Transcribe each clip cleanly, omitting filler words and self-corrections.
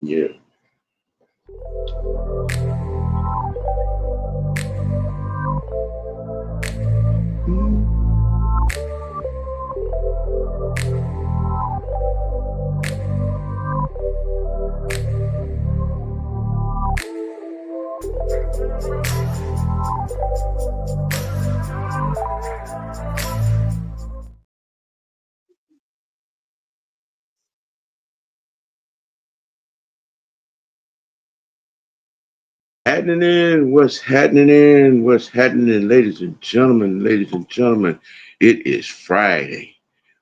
Yeah. What's happening, what's happening, ladies and gentlemen. It is Friday,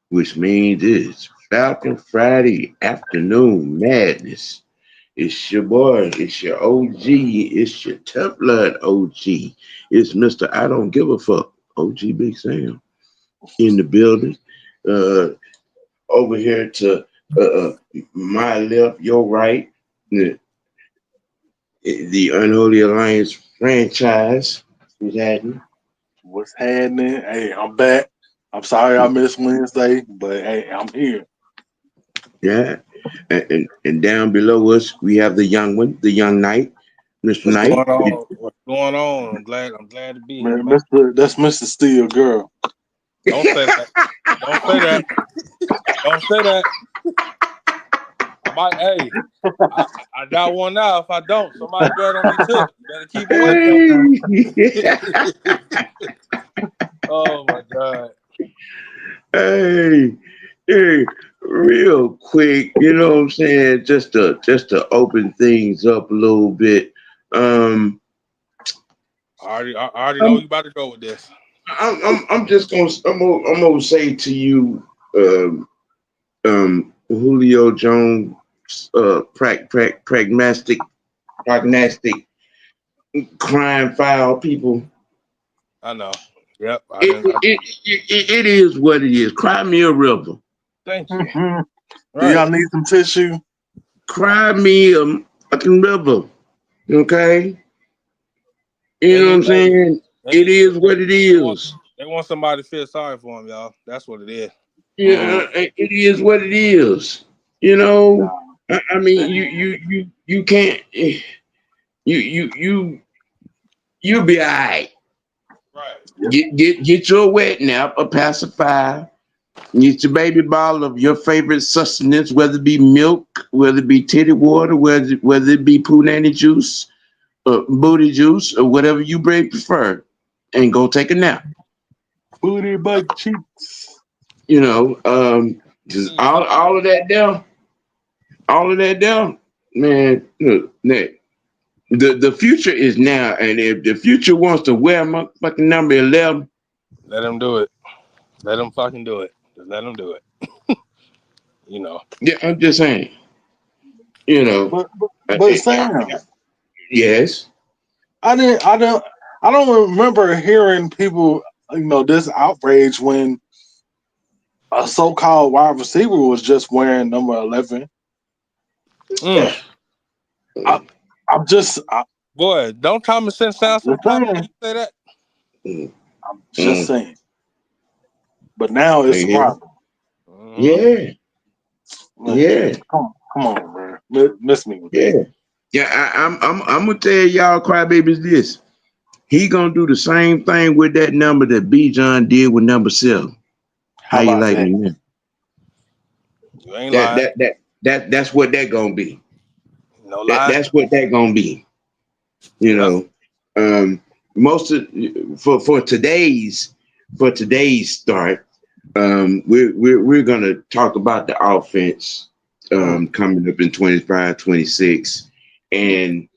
which means it's Falcon Friday afternoon madness. It's your boy, it's your OG, it's your tough blood OG. It's Mr. I don't give a fuck, OG Big Sam in the building. Uh, over here to my left, your right, the Unholy Alliance franchise is happening. What's happening? Hey, I'm back. I'm sorry I missed Wednesday, but hey, I'm here. Yeah. And down below us, we have the young one, the young knight, Mr. What's Knight. going on? What's going on? I'm glad to be here, Man, man. that's Mr. Steel Girl. Don't say that. Don't say that. Don't say that. I got one now. If I don't, somebody better don't be took. You better keep away from me. Oh my God. Hey, hey, real quick, you know what I'm saying? Just to open things up a little bit. Um, I already know I'm you about to go with this. I'm just gonna say to you, Julio Jones, pragmatic, crime file people. I know. Yep. I It, didn't. it is what it is. Cry me a river. Thank you. Do Right. y'all need some tissue? Cry me a fucking river. Okay? You They know what I'm need. saying? They It need. is what it They want. is. They want somebody to feel sorry for them, y'all. That's what it is. Mm, Yeah, it is what it is. You know? nah. I mean, you can't you you'll be all right. Right. Get your wet nap, a pacifier. Get your baby bottle of your favorite sustenance, whether it be milk, whether it be titty water, whether it be punani juice, booty juice, or whatever you prefer, and go take a nap. Booty butt cheeks. You know, just Need something. all of that there, man. Look, Nick, the future is now, and if the future wants to wear my fucking number 11, Let them do it. Let them fucking do it. Just let them do it. You know. yeah, I'm just saying, you know, But but, uh, but uh, Sam, yes. I didn't I don't remember hearing people, this outrage when a so-called wide receiver was just wearing number 11. Mm. I, I'm Boy, don't common sense sound so just popular when saying. you say that? Mm, I'm just mm, saying. But now it's a yeah, problem. Mm-hmm. yeah, Man, yeah, come on, man. Miss me with that. yeah. Yeah, I'm gonna tell y'all crybabies this. He gonna do the same thing with that number that B John did with number 7. How How you about like that? me now? You ain't That lying. that that that's what that gonna be. No lie. That's what that gonna be. You Yep. know, most of for today's start, we're gonna talk about the offense Mm. coming up in 25, 26, and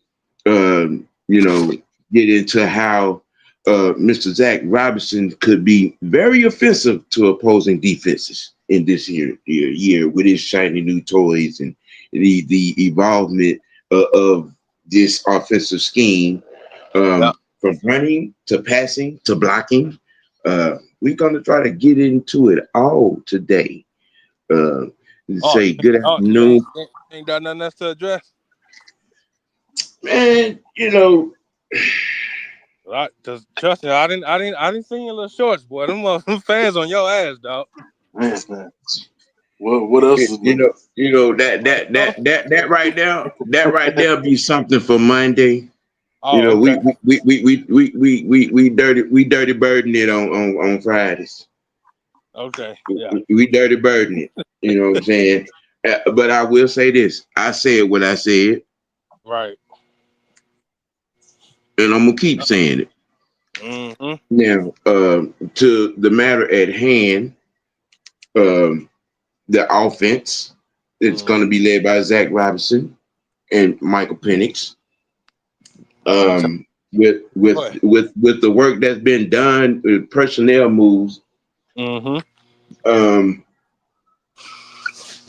you know, get into how Mr. Zach Robinson could be very offensive to opposing defenses in this year with his shiny new toys and the evolvement of this offensive scheme, Yep. from running to passing to blocking. We're gonna try to get into it all today. Uh, Oh, say good you ain't, afternoon, you ain't got nothing else to address? man. You know, Right. Just trust me, I didn't see your little shorts, boy. Them fans on your ass, dog. Yes, man. What else is new? That right there be something for Monday. Oh, okay. We dirty burden it on Fridays. Okay. Yeah. We dirty burden it. You know what I'm saying? But I will say this: I said what I said, Right. and I'm gonna keep saying it. Mm-hmm. Now, to the matter at hand, um, the offense, it's Mm-hmm. going to be led by Zach Robinson and Michael Penix. I'm t- Um, with the work that's been done with personnel moves, mm-hmm. um,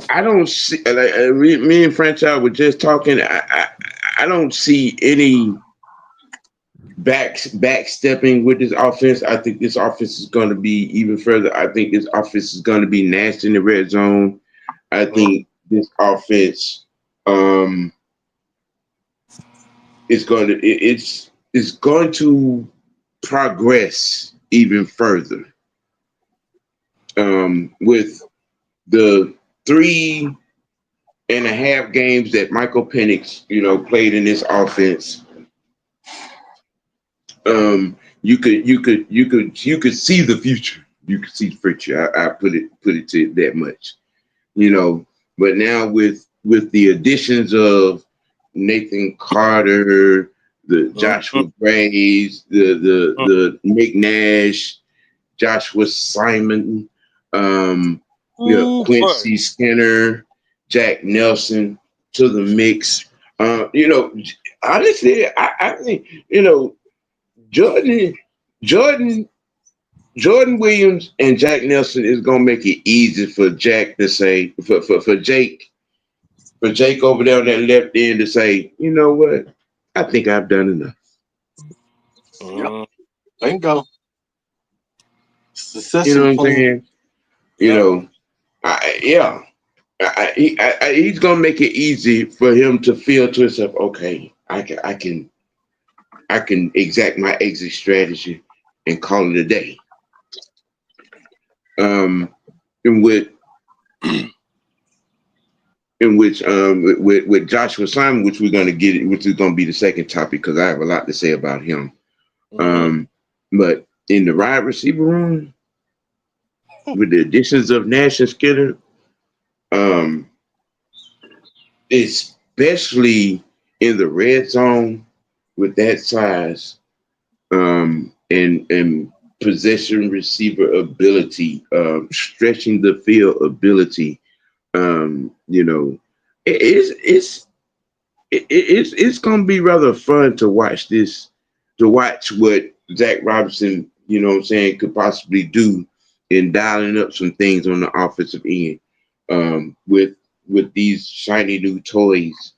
I don't see. Me and Franchise were just talking. I don't see any backstepping with this offense. I think this offense is going to be even further. I think this offense is going to be nasty in the red zone. I think this offense is going to it's going to progress even further with the 3.5 games that Michael Penix, played in this offense. You could see the future. You could see the future. I put it to that much. But now with the additions of Nathan Carter, the Joshua Graves, the Nick Nash, Joshua Simon, Ooh, boy. Quincy Skinner, Jack Nelson to the mix. Honestly, I think Jordan Jordan Jordan Williams and Jack Nelson is gonna make it easy for Jack to say for Jake over there on that left end to say, you know what, I think I've done enough. Yep. Mm, Bingo. You know Successful what I'm plan. saying? You yep. know, yeah. He's gonna make it easy for him to feel to himself, okay, I can exact my exit strategy and call it a day. Um, and with Joshua Simon, which we're gonna get, which is gonna be the second topic because I have a lot to say about him. Mm-hmm. But in the wide receiver room, with the additions of Nash and Skinner, um, especially in the red zone with that size, and possession receiver ability, stretching the field ability, you know, it, it's it's gonna be rather fun to watch this, to watch what Zach Robinson, what I'm saying, could possibly do in dialing up some things on the offensive end, with these shiny new toys,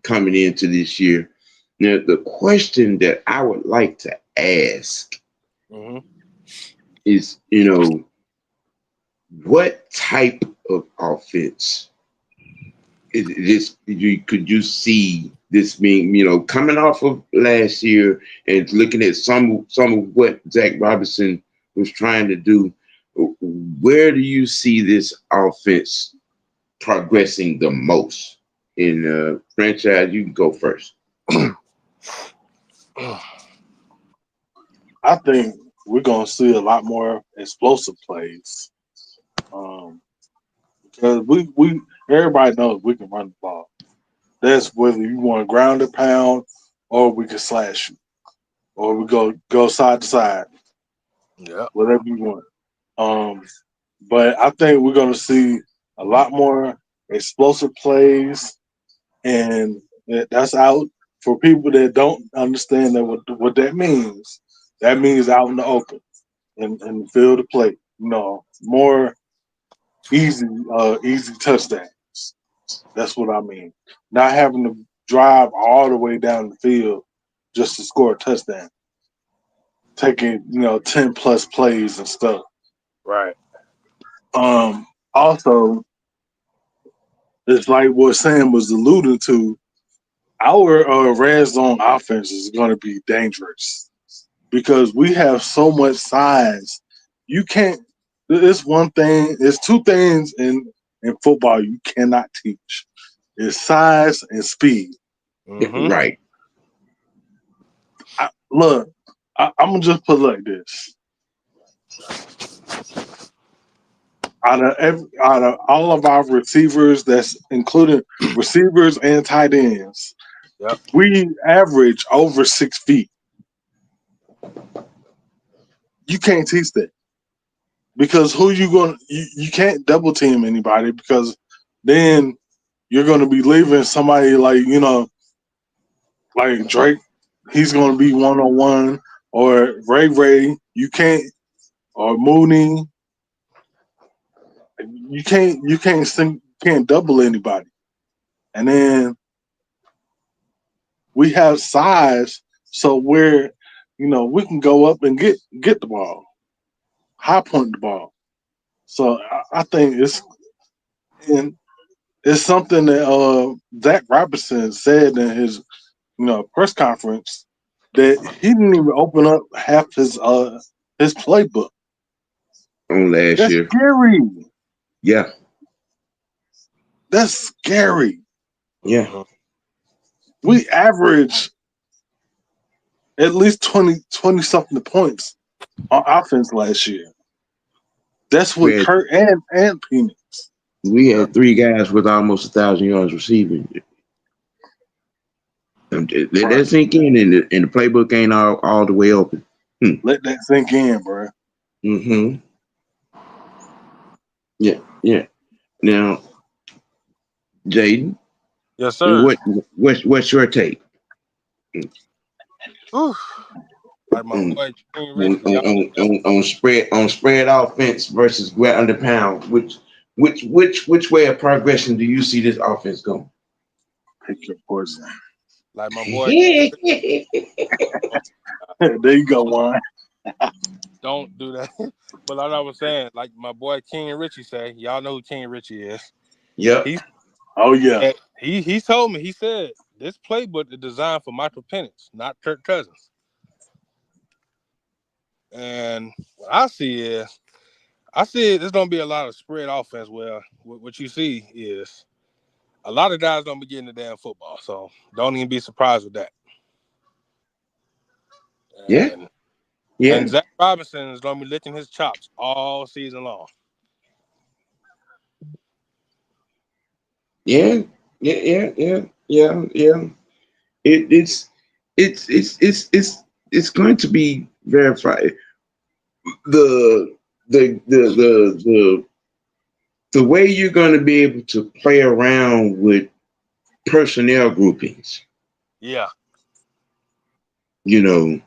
coming into this year. Now, the question that I would like to ask Mm-hmm. is, what type of offense could you see this being, coming off of last year and looking at some of what Zach Robinson was trying to do? Where do you see this offense progressing the most? In Franchise, you can go first. I think we're gonna see a lot more explosive plays. Because we everybody knows we can run the ball. That's whether you want to ground and pound or we can slash you. Or we go side to side. Yep. Whatever you want. But I think we're gonna see a lot more explosive plays, and that's out for people that don't understand that what that means. That means out in the open and the field of play. More easy touchdowns. That's what I mean. Not having to drive all the way down the field just to score a touchdown. Taking 10+ plays and stuff. Right. Also, it's like what Sam was alluding to. Our red zone offense is going to be dangerous because we have so much size. You can't. It's one thing. It's two things in football you cannot teach. It's size and speed. Mhm. Right. Look, I'm gonna just put it like this: out of all of our receivers, that's including receivers and tight ends, Yep. we average over 6 feet. You can't teach that because who you can't double team anybody because then you're gonna be leaving somebody like Drake. He's gonna be 1-on-1 or Ray. You can't or Mooney. You can't double anybody. And then we have size, so we can go up and get the ball, high point the ball. So I think it's something that Zach Robinson said in his press conference that he didn't even open up half his playbook. On last That's year. scary. Yeah. That's scary. Yeah. We average at least 20 something points on offense last year. That's with Kurt and Penix. We had 3 guys with almost 1,000 yards receiving. Let that sink in, and the playbook ain't all the way open. Let that sink in, bro. Mm-hmm. Yeah. Now, Jaden. Yes, sir. What's your take? Like my boy King Richie. on spread offense versus ground under pound? Which way of progression do you see this offense going? Pick your poison. Like my boy. There you go, Juan. Don't do that. But like I was saying, like my boy King Richie say, y'all know who King Richie is. Yep. Oh yeah. He told me, he said this playbook is designed for Michael Penix, not Kirk Cousins. And what I see there's gonna be a lot of spread offense. Well, what you see is a lot of guys don't be getting the damn football, so don't even be surprised with that. And, Yeah. And Zach Robinson is gonna be licking his chops all season long. Yeah. It's going to be verified. The the way you're going to be able to play around with personnel groupings. Yeah. You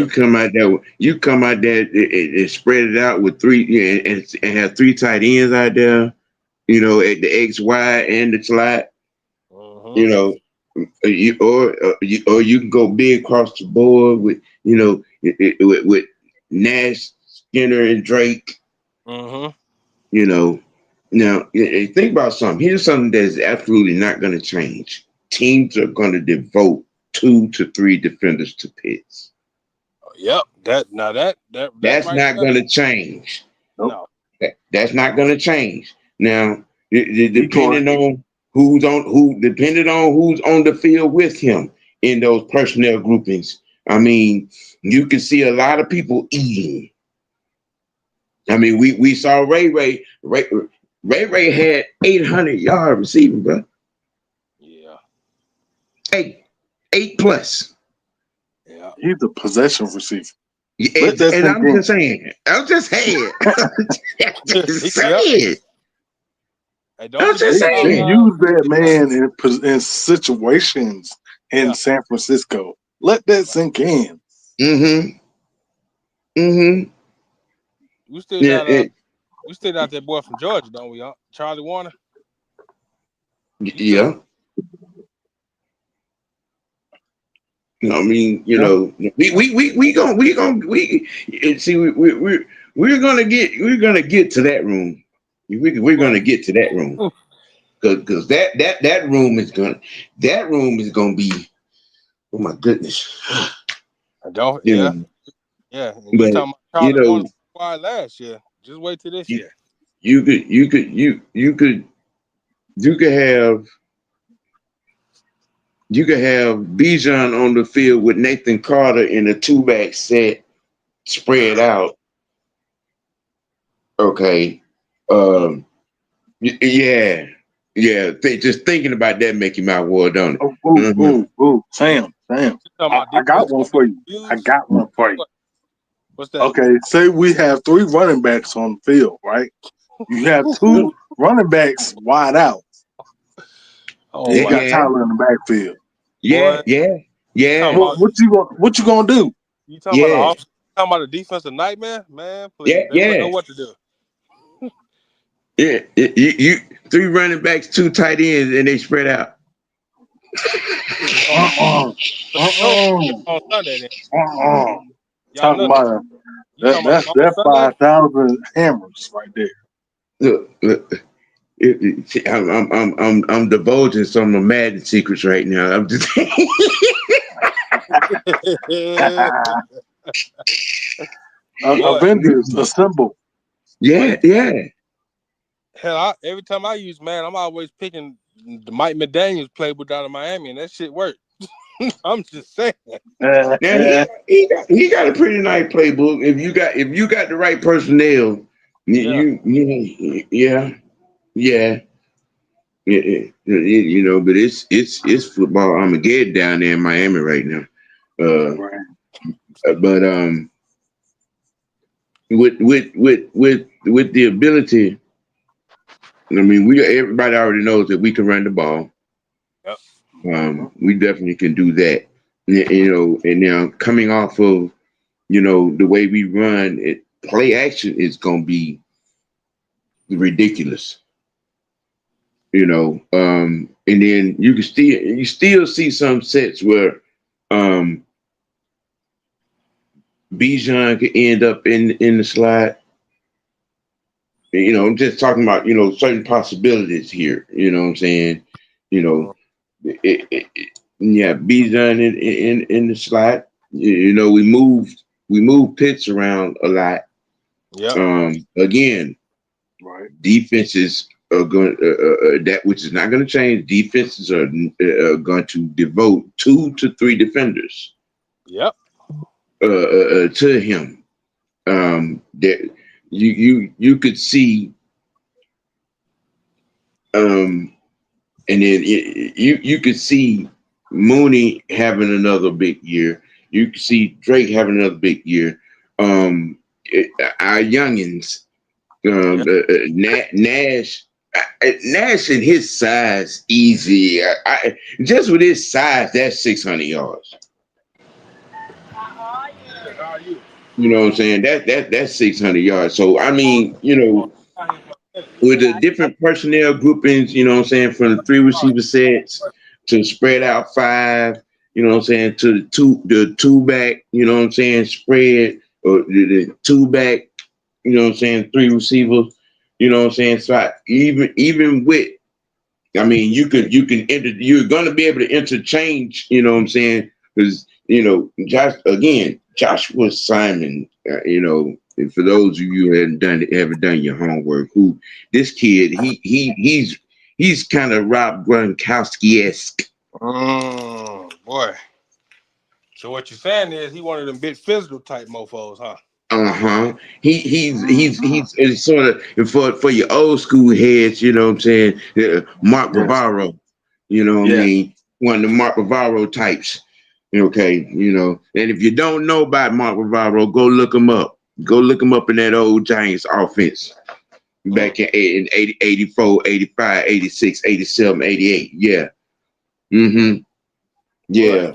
come out there and spread it out with 3 and have 3 tight ends out there, at the X, Y, and the slot. Mm-hmm. Or you can go big across the board with with Nash, Skinner, and Drake. Mm-hmm. Now think about something. Here's something that is absolutely not going to change. Teams are going to devote 2 to 3 defenders to Pitts. Yep. That's That's right not there. going to change. No. That's not going to change. Now, depending on who's on the field with him in those personnel groupings, I mean, you can see a lot of people eating. I mean, we saw Ray had 800 yard receiving, bro. Yeah. 8 plus. Yeah. He's a possession receiver. And I'm just saying. I'm just saying. He used that man in situations in San Francisco. Let that sink in. Mm-hmm. We still got that boy from Georgia, don't we? Charlie Warner. Yeah. I mean, we're gonna get to that room. We're gonna get to that room because that room is gonna be, oh my goodness. Yeah. And you talking about Charlie Warner last year. Just wait till this You, year. you could have Bijan on the field with Nathan Carter in a two-back set, spread out. Okay. Um, yeah. Yeah. Just thinking about that make you mouth water, don't it? Sam. You talking about I got defense one gonna be for you. confused? What's that? Okay, say we have 3 running backs on the field, right? You have 2 running backs wide out. Oh And you my got Yeah. Tyler in the backfield. Yeah. boy. Yeah. Yeah. Talking about What you gonna do? you talking about Yeah. talking about a defensive nightmare? Man, Yeah. please. They wouldn't know Yeah. what to do. Yeah. You 3 running backs, 2 tight ends, and they spread out. Uh-uh. So you know Uh-uh. on Sunday then. Uh-uh. Y'all Talking know about you talking about on that's Sunday? 5,000 hammers right there. Look, I'm divulging some of Madden secrets right now. I'm just Boy, Avengers assemble. yeah, yeah. hell, every time I use man, I'm always picking the Mike McDaniels playbook down in Miami, and that shit worked. I'm just saying. Now he got a pretty nice playbook. If you got the right personnel, Yeah. yeah, yeah. But it's football Armageddon down there in Miami right now. Right. But with the ability, I mean, everybody already knows that we can run the ball. Yep. We definitely can do that. And now coming off of the way we run it, play action is gonna be ridiculous. And then you still see some sets where Bijan could end up in the slide. I'm just talking about certain possibilities here. You know what I'm saying? You know, yeah, Bijan in the slide. We moved Pitts around a lot. Yep. Again, Right. defenses are going that which is not going to change. Defenses are going to devote 2 to 3 defenders Yep. to him. That you could see, and then you could see Mooney having another big year. You could see Drake having another big year. Our youngins. Yep. Nash in his size, easy. Just with his size, that's 600 yards. How are you? You know what I'm saying? That's 600 yards. So I mean, with the different personnel groupings, you know what I'm saying, from the 3 receiver sets to spread out 5, you know what I'm saying, to the two back, you know what I'm saying, spread, or the 2 back, you know what I'm saying, 3 receivers, you know what I'm saying. So even with, I mean, you're gonna be able to interchange, you know what I'm saying, because Joshua Simon, and for those of you who haven't done your homework, who this kid, he's kind of Rob Gronkowski-esque. Boy. So what you're saying is he one of them big physical type mofos, huh? Uh-huh. He's sort of for your old school heads, you know what I'm saying? Mark Yes. Bavaro, you know what I Yes. mean? One of the Mark Bavaro types. Okay, and if you don't know about Mark Bavaro, go look him up. Go look him up in that old Giants offense back in 80, 84, 85, 86, 87, 88. Yeah. Mm-hmm. Yeah.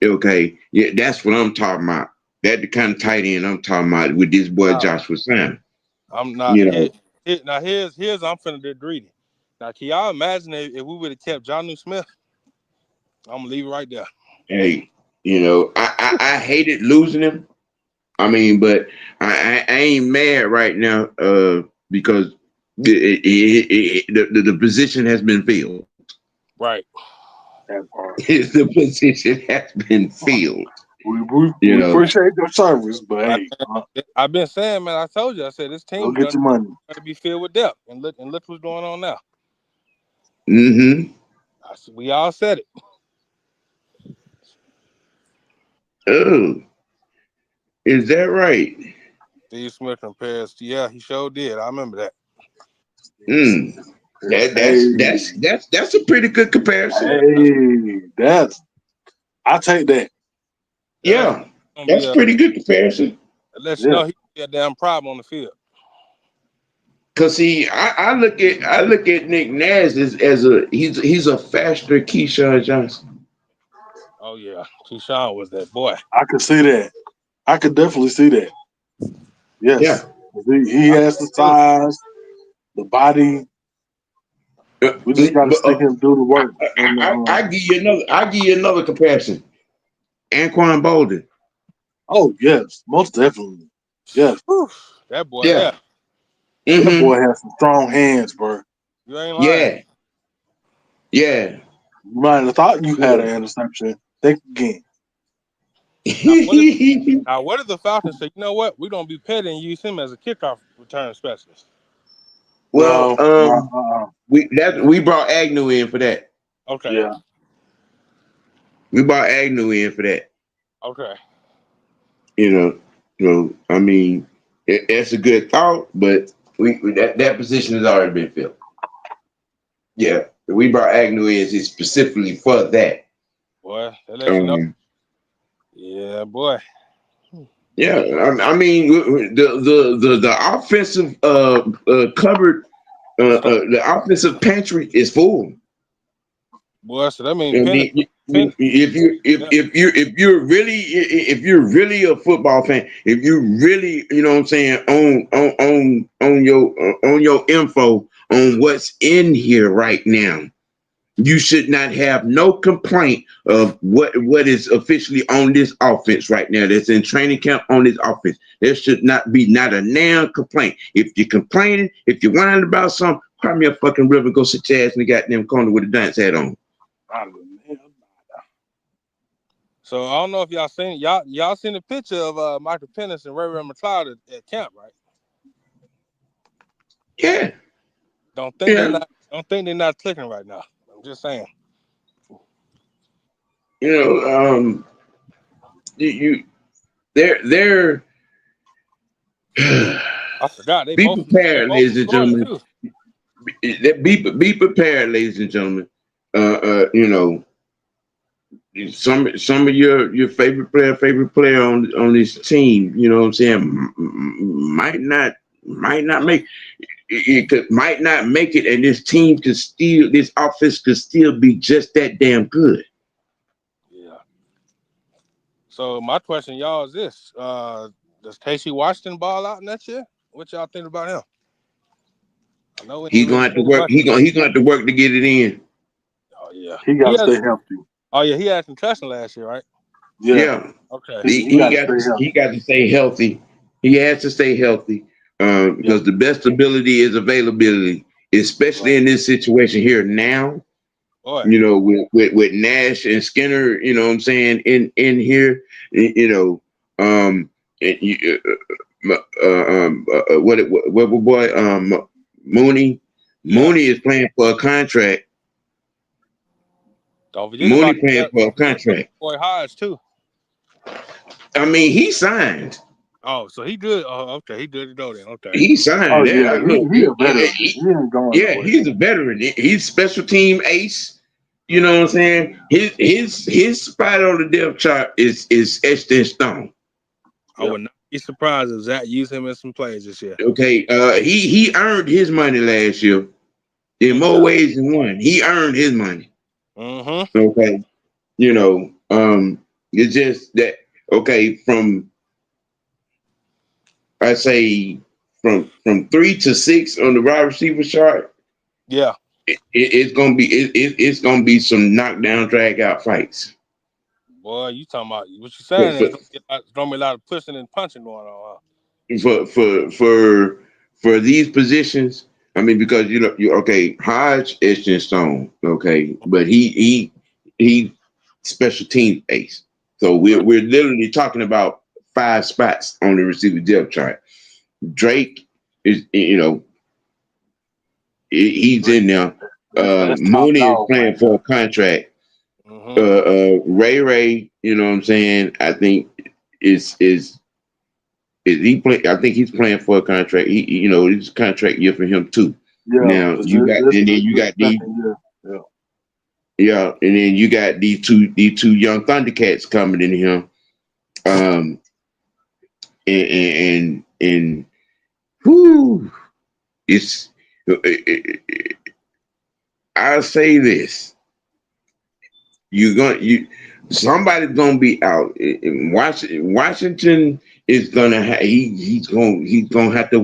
Okay. Yeah, that's what I'm talking about. That the kind of tight end I'm talking about with this boy Joshua Simon. I'm not You here. know, Now here's I'm finna get greedy. Now can y'all imagine if we would have kept Jonnu Smith? I'm gonna leave it right there. hey, I hated losing him. I mean, but I ain't mad right now because the position has been filled. Right. That part. The position has been filled. We appreciate your service, but hey, I've been saying, man. I told you. I said this go team get your money. got to be filled with depth, and look what's going on now. Mm-hmm. We all said it. Oh, is that right? Steve Smith compares. Yeah, he sure did. I remember that. Mm. That's a pretty good comparison. I take that. Yeah, that's a pretty good comparison. It lets you know he's a damn problem on the field. Cause see, I look at Nick Naz as he's a faster Keyshawn Johnson. Oh yeah, Keyshawn was that boy. I could see that. I could definitely see that. Yes. Yeah. He has the size, the body. We just got to see him do the work. I give you another comparison. Anquan Bolden. Oh yes, most definitely. Yes. Whew, that boy. Yeah. Mm-hmm. That boy has some strong hands, bro. You ain't lying. Yeah. You might have thought you had an interception. Think again. Now, what if the Falcons say, you know what, we're gonna be petty and use him as a kickoff return specialist? Well, we brought Agnew in for that. Okay. Yeah. We brought Agnew in for that. Okay. I mean, it's a good thought, but that position has already been filled. Yeah, we brought Agnew in specifically for that. Boy, that lets you know. Yeah, boy. Yeah, I mean the offensive cupboard, the offensive pantry is full. Boy, so that means if you're really a football fan, if you really, you know what I'm saying, on your info on what's in here right now, you should not have no complaint of what is officially on this offense right now. That's in training camp on this offense. There should not be not a damn complaint. If you're complaining, if you're whining about something, cry me a fucking river and go sit your ass in the goddamn corner with a dance hat on. So I don't know if y'all seen y'all seen the picture of Michael Penix and Ray McCloud at camp, right? Yeah. Don't think they're not clicking right now. I'm just saying. They're I forgot. They be both prepared, ladies and gentlemen. Be prepared, ladies and gentlemen. Some of your favorite player on this team, you know what I'm saying, might not make might not make it, and this offense could still be just that damn good. Yeah. So my question, y'all, is this: does Casey Washington ball out next year? What y'all think about him? I know He's gonna have to work. He's gonna have to work to get it in. Oh yeah. He got to stay healthy. Oh yeah, he had concussion last year, right? Yeah. Okay. He got to stay healthy. He has to stay healthy because the best ability is availability, especially in this situation here now. Boy. You know, with Nash and Skinner, you know what I'm saying, in here, you know, Mooney. Yeah. Mooney is playing for a contract. Don't forget Mooney playing for a contract. Boy Hodge too. I mean, he signed. Oh, so he good. Oh, okay, he good to go then. Okay, he signed. Oh yeah, he's a veteran. He ain't going nowhere. He's a veteran. He's special team ace. You know what I'm saying? His spot on the depth chart is etched in stone. I would not be surprised if Zach used him in some plays this year. Okay, he earned his money last year in more ways than one. He earned his money. Mm-hmm. Okay, you know, it's just that. Okay, from I say from 3 to 6 on the wide receiver chart. Yeah, it's gonna be some knockdown, drag out fights. Boy, you talking about what you saying? There's gonna be a lot of pushing and punching going on. For these positions, I mean, because Hodge is in stone, okay, but he special team ace. So we're literally talking about 5 spots on the receiver depth chart. Drake is, he's in there. That's top Mooney is dog playing right for a now. contract. Mm-hmm. Ray, you know what I'm saying? I think is he play? I think he's playing for a contract. It's a contract year for him too. Yeah, Now this you got, this and then this you the got these, second year. Yeah. yeah, and then you got these two young Thundercats coming in here. Um, and whoo, it's. I'll say this: somebody's gonna be out. In Washington is gonna he's gonna have to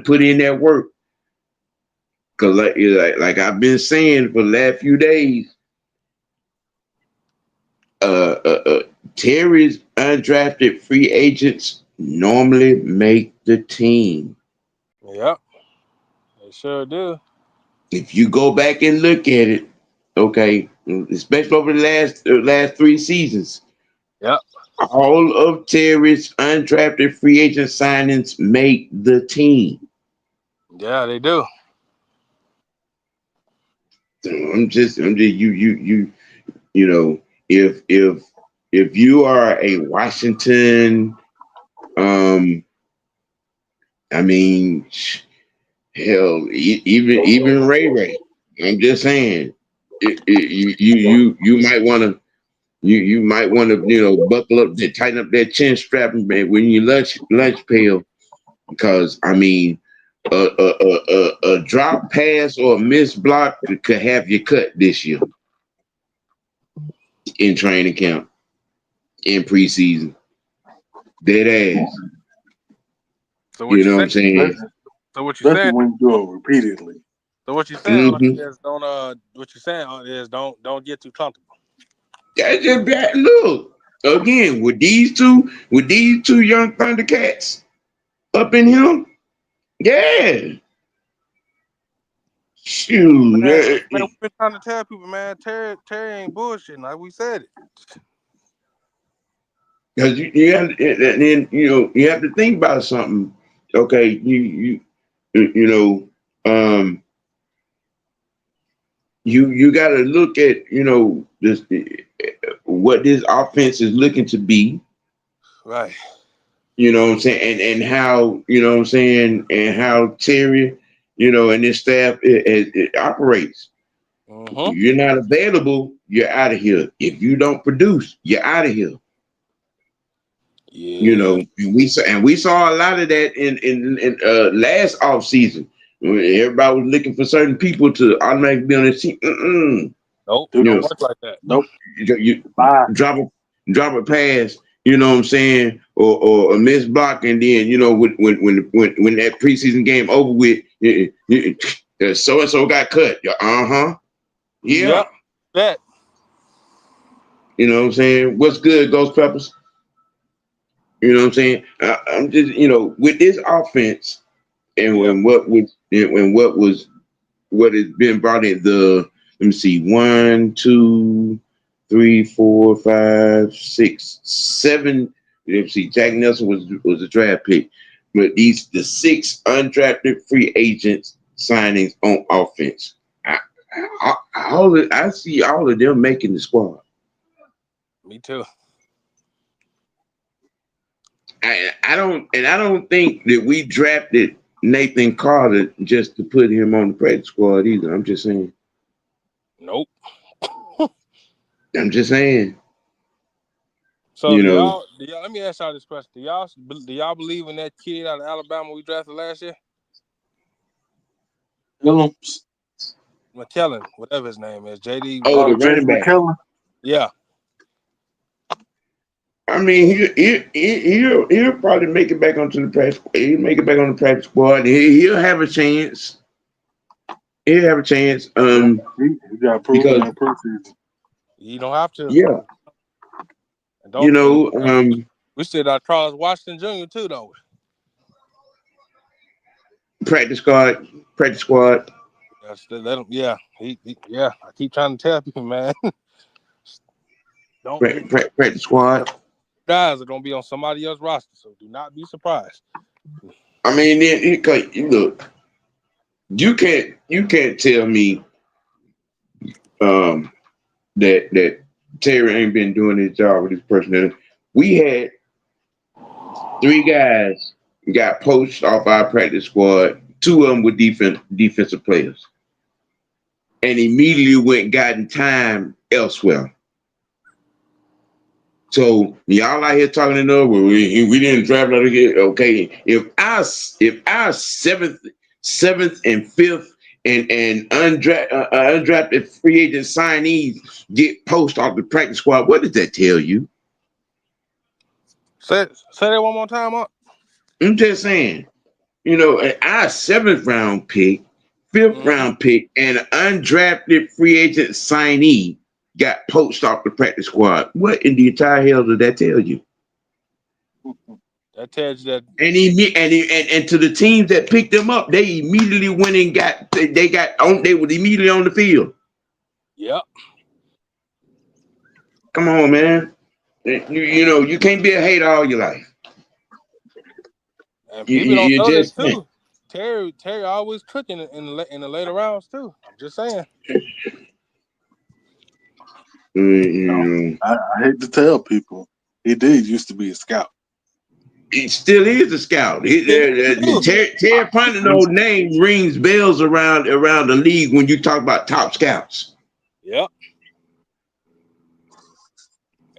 put in that work. Cause like I've been saying for the last few days, Terry's undrafted free agents normally make the team. Yep, they sure do. If you go back and look at it, okay, especially over the last 3 seasons, Yep. all of Terry's undrafted free agent signings make the team. Yeah, they do. So you know, if you are a Washington, I mean, hell, even Ray, I'm just saying, you might want to. You might want to buckle up, tighten up that chin strap, man, when you lunch pail, because I mean a drop pass or a missed block could have you cut this year in training camp, in preseason, dead ass. So what You you know what saying? I'm saying? So what you Especially saying? when you do it repeatedly. So what you saying Mm-hmm. is don't what you saying is don't get too comfortable. That's just bad. Look again with these two young Thundercats up in him. Yeah, Man, shoot. we've been trying to tell people, man, Terry ain't bullshitting like we said it. Because you have, and then you have to think about something. Okay, you know, you got to look at this what this offense is looking to be. Right. You know what I'm saying, and how what I'm saying, and how Terry, and his staff it operates. Mm-hmm. You're not available, you're out of here. If you don't produce, you're out of here. Yeah. And we saw a lot of that in last off season. Everybody was looking for certain people to automatically be on the team. Nope. Dude, Don't You work like that. nope. you Bye. drop a pass. You know what I'm saying, or a missed block, and then when that preseason game over with, so and so got cut. Yeah. Yep. Bet. You know what I'm saying. What's good, Ghost Peppers? You know what I'm saying. I'm just with this offense. And Yep. what has been brought in, let me see, 1, 2, 3, 4, 5, 6, 7. Let me see, Jack Nelson was a draft pick, but the 6 undrafted free agents signings on offense. I see all of them making the squad. Me too. I don't think that we drafted Nathan Carter just to put him on the practice squad either. I'm just saying. Nope. I'm just saying. So do y'all let me ask y'all this question. Do y'all believe in that kid out of Alabama we drafted last year? Willems. McKellen, whatever his name is. JD. Oh, the J.D. running back. McKellen. Yeah. I mean, he'll probably make it back onto the practice. He'll make it back on the practice squad. He'll have a chance. He'll have a chance. He got proven Because in preseason. You don't have to. yeah, And don't we still got Charles Washington Jr. too, though. practice squad. Let him. Yeah, yeah. I keep trying to tell people, man. Don't get Practice squad. guys are gonna be on somebody else's roster, so do not be surprised. I mean, look, you can't tell me that Terry ain't been doing his job with his personnel. We had 3 guys got poached off our practice squad. 2 of them were defensive players, and immediately went and gotten time elsewhere. So y'all out here talking to know we didn't draft out of here. Okay, if our seventh and fifth and undrafted free agent signees get poached off the practice squad, what does that tell you? Say that one more time, Mark. I'm just saying, our 7th round pick, 5th round pick, and an undrafted free agent signee got poached off the practice squad. What in the entire hell did that tell you? That tells you that. And to the teams that picked them up, they immediately went and they were immediately on the field. Yep. Come on, man. You can't be a hater all your life. And people don't You know that just too. Terry always cooking in the later rounds too. I'm just saying. I hate to tell people, he did used to be a scout. He still is a scout. Terry Fontenot's name rings bells around the league when you talk about top scouts. Yep.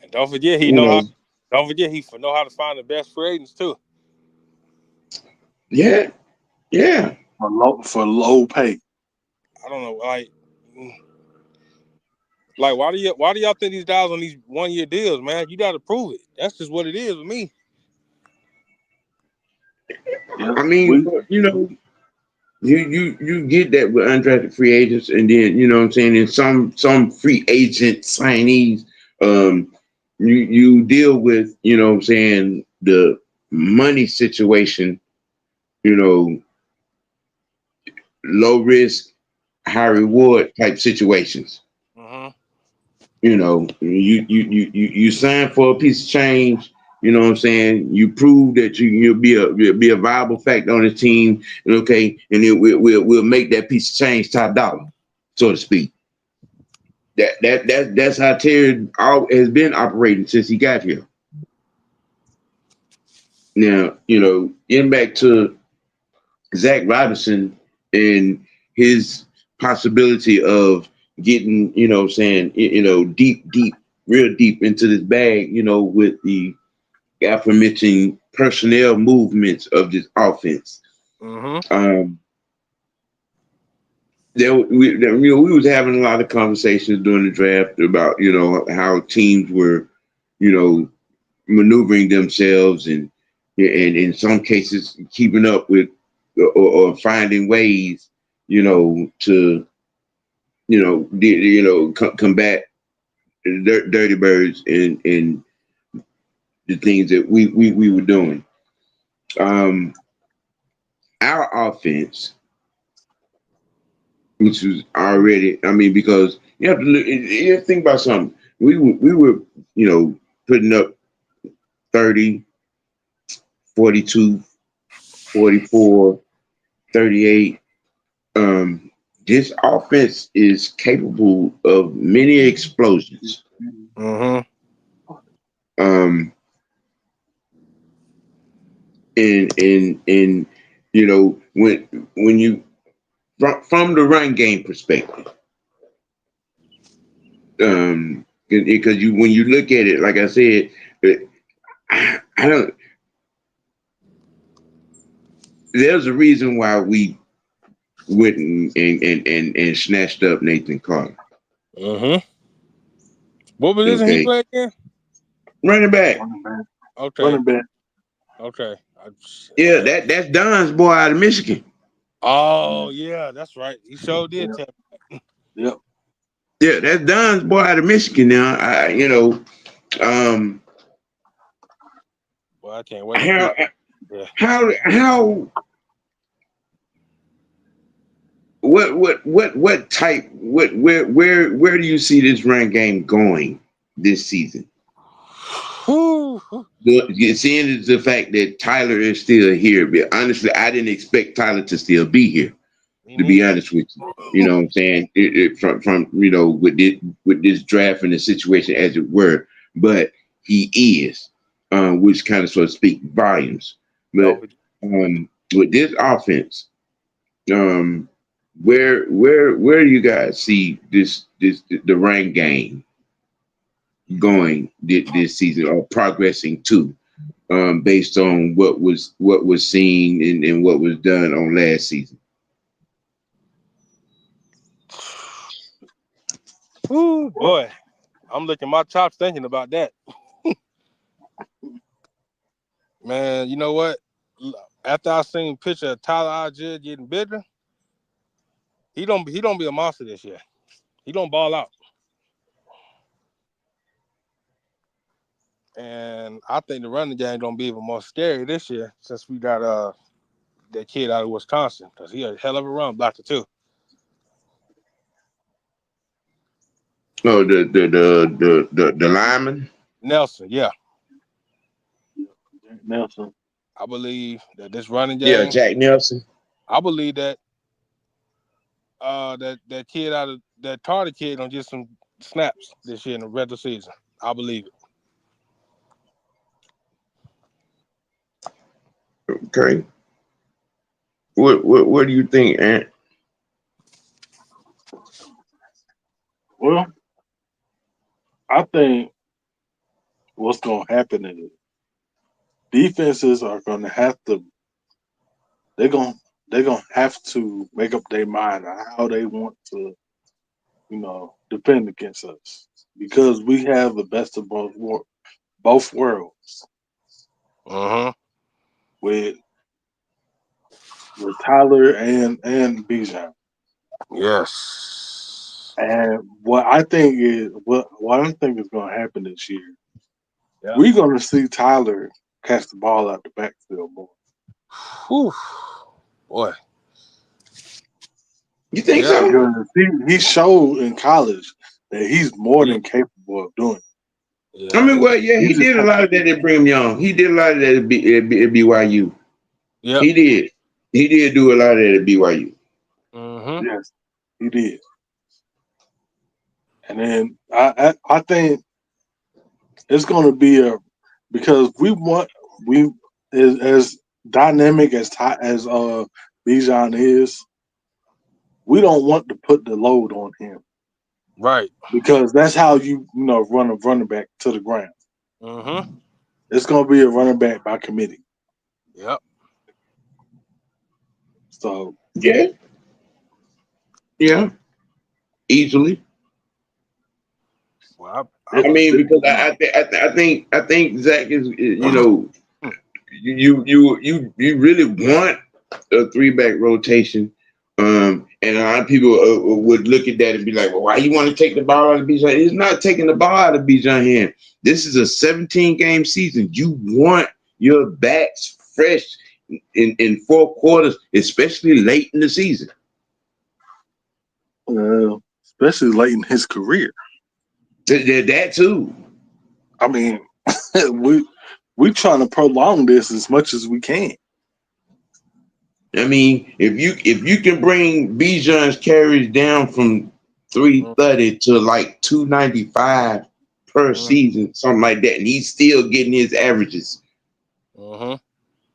And don't forget he know how to find the best free agents too. Yeah. For low pay. I don't know, like why do y'all think these guys on these 1-year deals, man? You got to prove it. That's just what it is with me. Yeah, I mean, you get that with undrafted free agents, and then you know what I'm saying, and some free agent signees, you deal with, you know what I'm saying, the money situation, low risk, high reward type situations. Mm-hmm. You sign for a piece of change. You know what I'm saying? You prove that you'll be a viable factor on the team, and then we'll make that piece of change top dollar, so to speak. That's how Terry has been operating since he got here. Now, getting back to Zach Robinson and his possibility of getting, deep, real deep into this bag, with the aforementioned personnel movements of this offense. Mm-hmm. We was having a lot of conversations during the draft about, how teams were, maneuvering themselves and in some cases keeping up with or finding ways, to, combat dirty birds and the things that we were doing. Our offense, which was already, because you have to think about something. We were, putting up 30, 42, 44, 38. This offense is capable of many explosions. Mm-hmm. And when you from the run game perspective, because when you look at it, like I said, I don't. There's a reason why we went and snatched up Nathan Carter. Mm-hmm. What position he played again? Running back. Okay. Running back. Okay. Yeah, that's Don's boy out of Michigan. Oh yeah, that's right. He sure did. Yep. Yeah, that's Don's boy out of Michigan. Now, Well, I can't wait. How what type where do you see this run game going this season? Whew. Seeing the fact that Tyler is still here, but honestly, I didn't expect Tyler to still be here. Me To be neither. honest with you know what I'm saying? From with this draft and the situation as it were, but he is, which kind of sort of speak volumes. But Don't with this offense, um, where do you guys see this the run game going this season or progressing to, based on what was seen and what was done on last season? Ooh, boy, I'm licking my chops thinking about that. Man, you know what? After I seen a picture of Tyler Algier getting bigger, he don't be a monster this year. He don't ball out. And I think the running game gonna be even more scary this year since we got that kid out of Wisconsin, because he a hell of a run blocker too. Oh, the lineman. Nelson, yeah. Nelson. I believe that this running Yeah, game, Jack Nelson. I believe that that kid out of that Carter kid gonna get some snaps this year in the regular season. I believe it. Okay. What do you think, Ant? Well, I think what's going to happen is defenses are going to have to. They're going to have to make up their mind on how they want to, defend against us because we have the best of both worlds Uh-huh. with Tyler and Bijan. Yes. And what I think is going to happen this year, Yeah. we're going to see Tyler catch the ball out the backfield more. Whew. Boy. You think Yeah. so? Because he showed in college that he's more than capable of doing. Yeah. I mean, well, yeah, He he just did a has lot to of that at Brigham Young. He did a lot of that at BYU. Yep. He did. He did do a lot of that at BYU. Mm-hmm. yes, he did. And then I think it's going to be because we as dynamic as Bijan is, we don't want to put the load on him Right. because that's how run a running back to the ground. Mm-hmm. It's going to be a running back by committee. Yep. So Yeah, easily. Well, I mean, because I think Zach is, you really want a 3-back rotation. And a lot of people would look at that and be like, well, why you want to take the ball out of Bijan? It's not taking the ball out of Bijan hand. This is a 17-game season. You want your backs fresh in 4 quarters, especially late in the season. especially late in his career. That too. I mean, we trying to prolong this as much as we can. I mean, if you can bring Bijan's carries down from 330 to like 295 per season, something like that, and he's still getting his averages. Mm-hmm.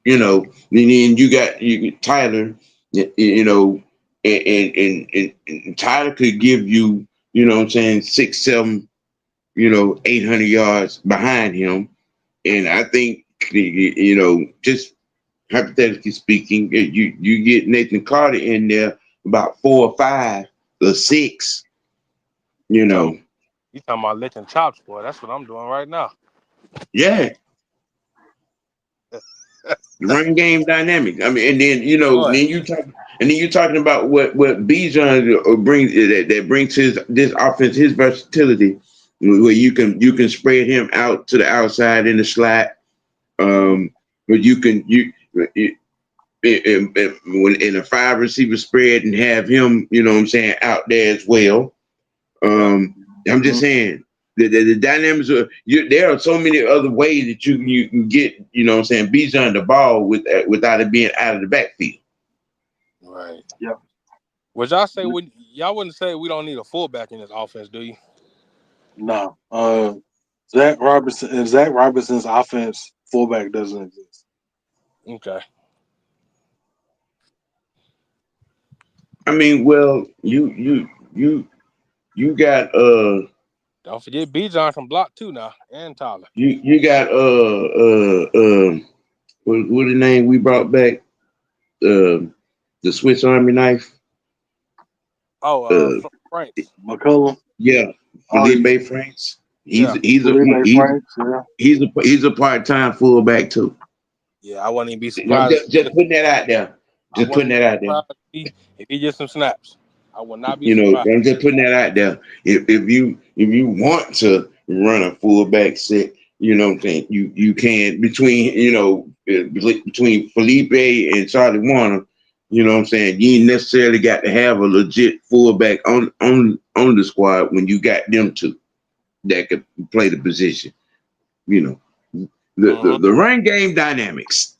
And then you got Tyler, and Tyler could give you, what I'm saying, 6, 7, 800 yards behind him, and I think, just hypothetically speaking, you get Nathan Carter in there about 4 or 5 or 6, You talking about licking chops, boy? That's what I'm doing right now. Yeah. The run game dynamic. I mean, and then you're talking about what Bijan brings that brings this offense, his versatility, where you can spread him out to the outside in the slot, but when in a 5 receiver spread and have him, you know what I'm saying, out there as well. I'm just saying the dynamics are there are so many other ways that you can get, you know what I'm saying, Bijan the ball without it being out of the backfield. Right. Yeah. Would y'all say y'all wouldn't say we don't need a fullback in this offense, do you? No. Zach Robinson's offense fullback doesn't exist. Okay. I mean, well, you got Don't forget Bijan can block too now, and Tyler. you got what the name we brought back, the Swiss Army knife. Franks. McCullum. Yeah, Felipe Franks. Yeah. He's a part-time fullback too. Yeah, I wouldn't even be I'm surprised. just putting that out there. Just putting that out there. If he gets some snaps, I would not be You know, surprised. I'm just putting that out there. If you want to run a fullback set, you know what I'm saying, you can between between Felipe and Charlie Warner. You know what I'm saying? You ain't necessarily got to have a legit fullback on the squad when you got them two that could play the position. You know, the run game dynamics.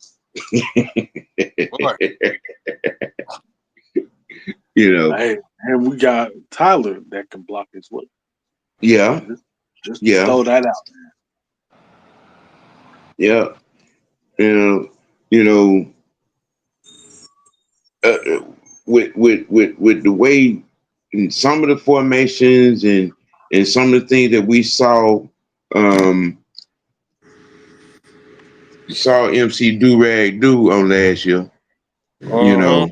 You know, hey, and we got Tyler that can block as well. Yeah, just throw that out Yeah, there. with the way in some of the formations and some of the things that we saw MC Durag do on last year, you know,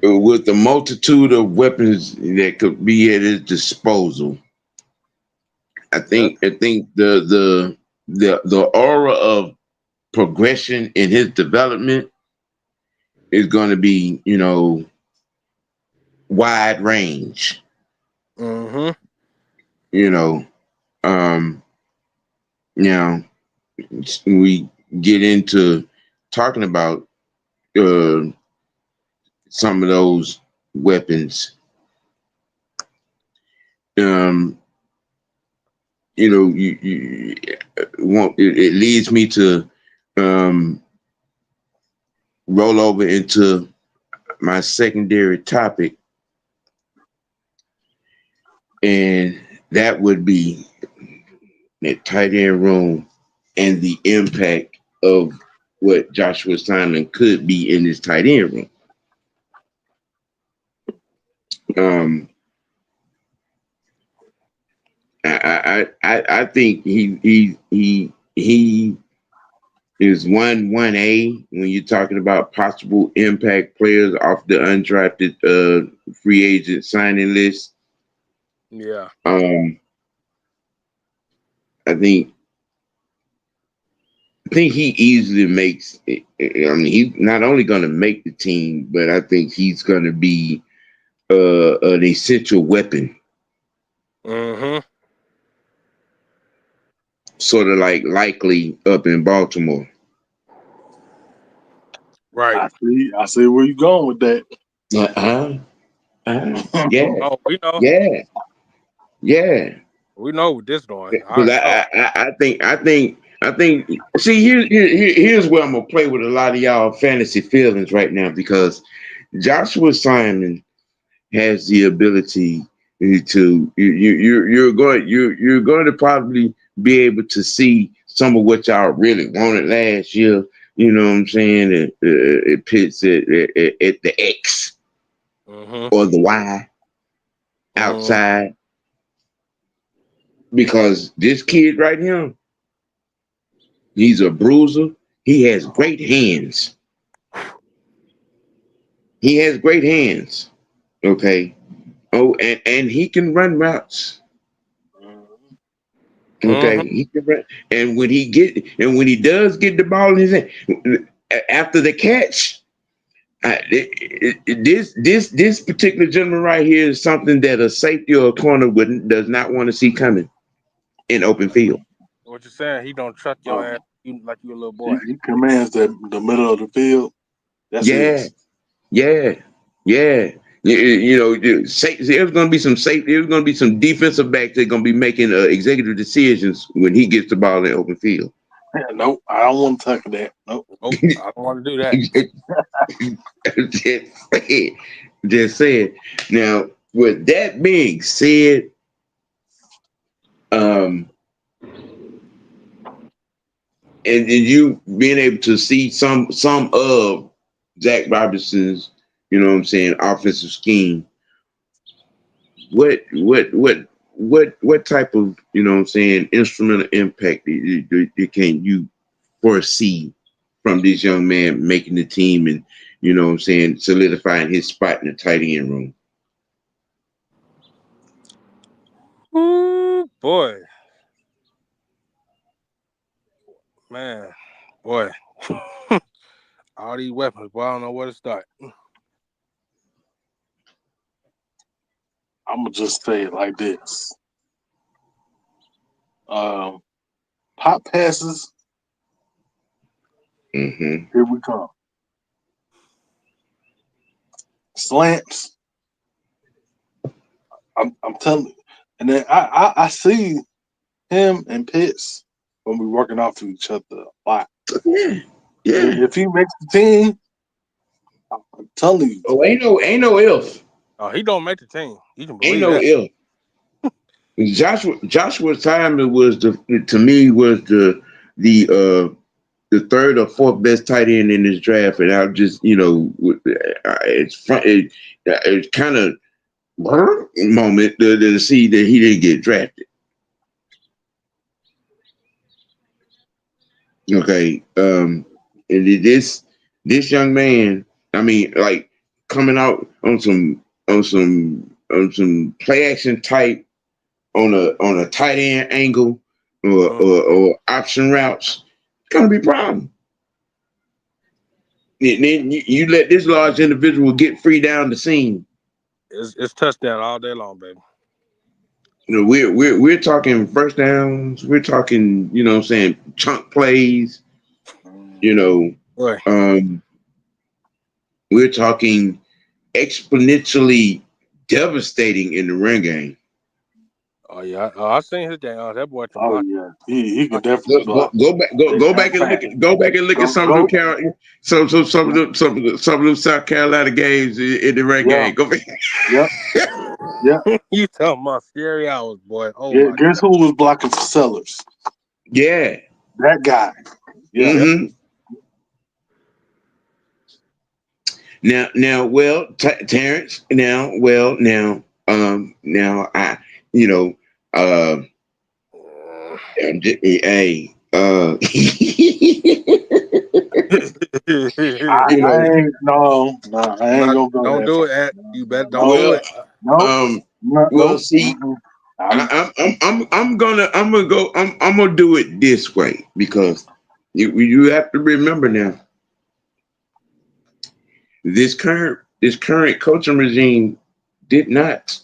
with the multitude of weapons that could be at his disposal. I think the aura of progression in his development is going to be, wide range. We get into talking about some of those weapons. It leads me to roll over into my secondary topic, and that would be the tight end room and the impact of what Joshua Simon could be in this tight end room. I think he is 1A when you're talking about possible impact players off the undrafted free agent signing list. Yeah. I think he easily makes. I mean, he's not only going to make the team, but I think he's going to be an essential weapon. Sort of like Likely up in Baltimore. Right. I see where you're going with that. Yeah. Oh, we know. Yeah. We know what this doing. I think. See, here's where I'm gonna play with a lot of y'all fantasy feelings right now, because Joshua Simon has the ability to you're going to probably be able to see some of what y'all really wanted last year. You know what I'm saying? It pits at the X or the Y outside, because this kid right here, he's a bruiser. He has great hands. Okay. Oh, and he can run routes. Okay, he can run. And when he does get the ball in his hand after the catch, this particular gentleman right here is something that a safety or a corner does not want to see coming in open field. What you saying? He don't truck your ass like you a little boy. He commands the middle of the field. That's Yeah, his. yeah, yeah. There's going to be some safety. There's going to be some defensive backs that are going to be making executive decisions when he gets the ball in open field. Nope, I don't want to touch that. Nope. Nope, I don't want to do that. Just said. Now, with that being said, um, and you being able to see some of Zach Robinson's, offensive scheme. What type of instrumental impact can you foresee from this young man making the team and solidifying his spot in the tight end room? Ooh, boy, man, boy. All these weapons, boy, I don't know where to start. I'm gonna just say it like this. Pop passes. Mm-hmm. Here we come. Slants. I'm telling you. And then I see him and Pitts when we working off to each other a lot. Yeah, yeah. If he makes the team, I'm telling you. Oh, ain't no if. Oh, he don't make the team. You can Ain't believe no that. if. Joshua Timon was the third or fourth best tight end in this draft, and I just it's kind of moment to see that he didn't get drafted. Okay, and this young man, I mean, like coming out on some play action type on a tight end angle or option routes, it's gonna be a problem. And then you let this large individual get free down the seam. It's touchdown all day long, baby. We're talking first downs. We're talking, chunk plays. Boy. We're talking exponentially devastating in the run game. Oh yeah, I seen his game. Oh, that boy can Oh block. yeah, he can definitely block. Go back and look at some of them some of them South Carolina games in the run game. Go back. Yeah. You talking about scary hours, boy? Oh Yeah, my guess who was blocking for Sellers? Yeah. That guy. Yeah. Mm-hmm. Now, well, Terrence. Now, I, hey, I ain't no, I ain't gonna go don't that do far. it, Ed. You better don't do well, it. see, I'm gonna do it this way because you have to remember now. This current coaching regime did not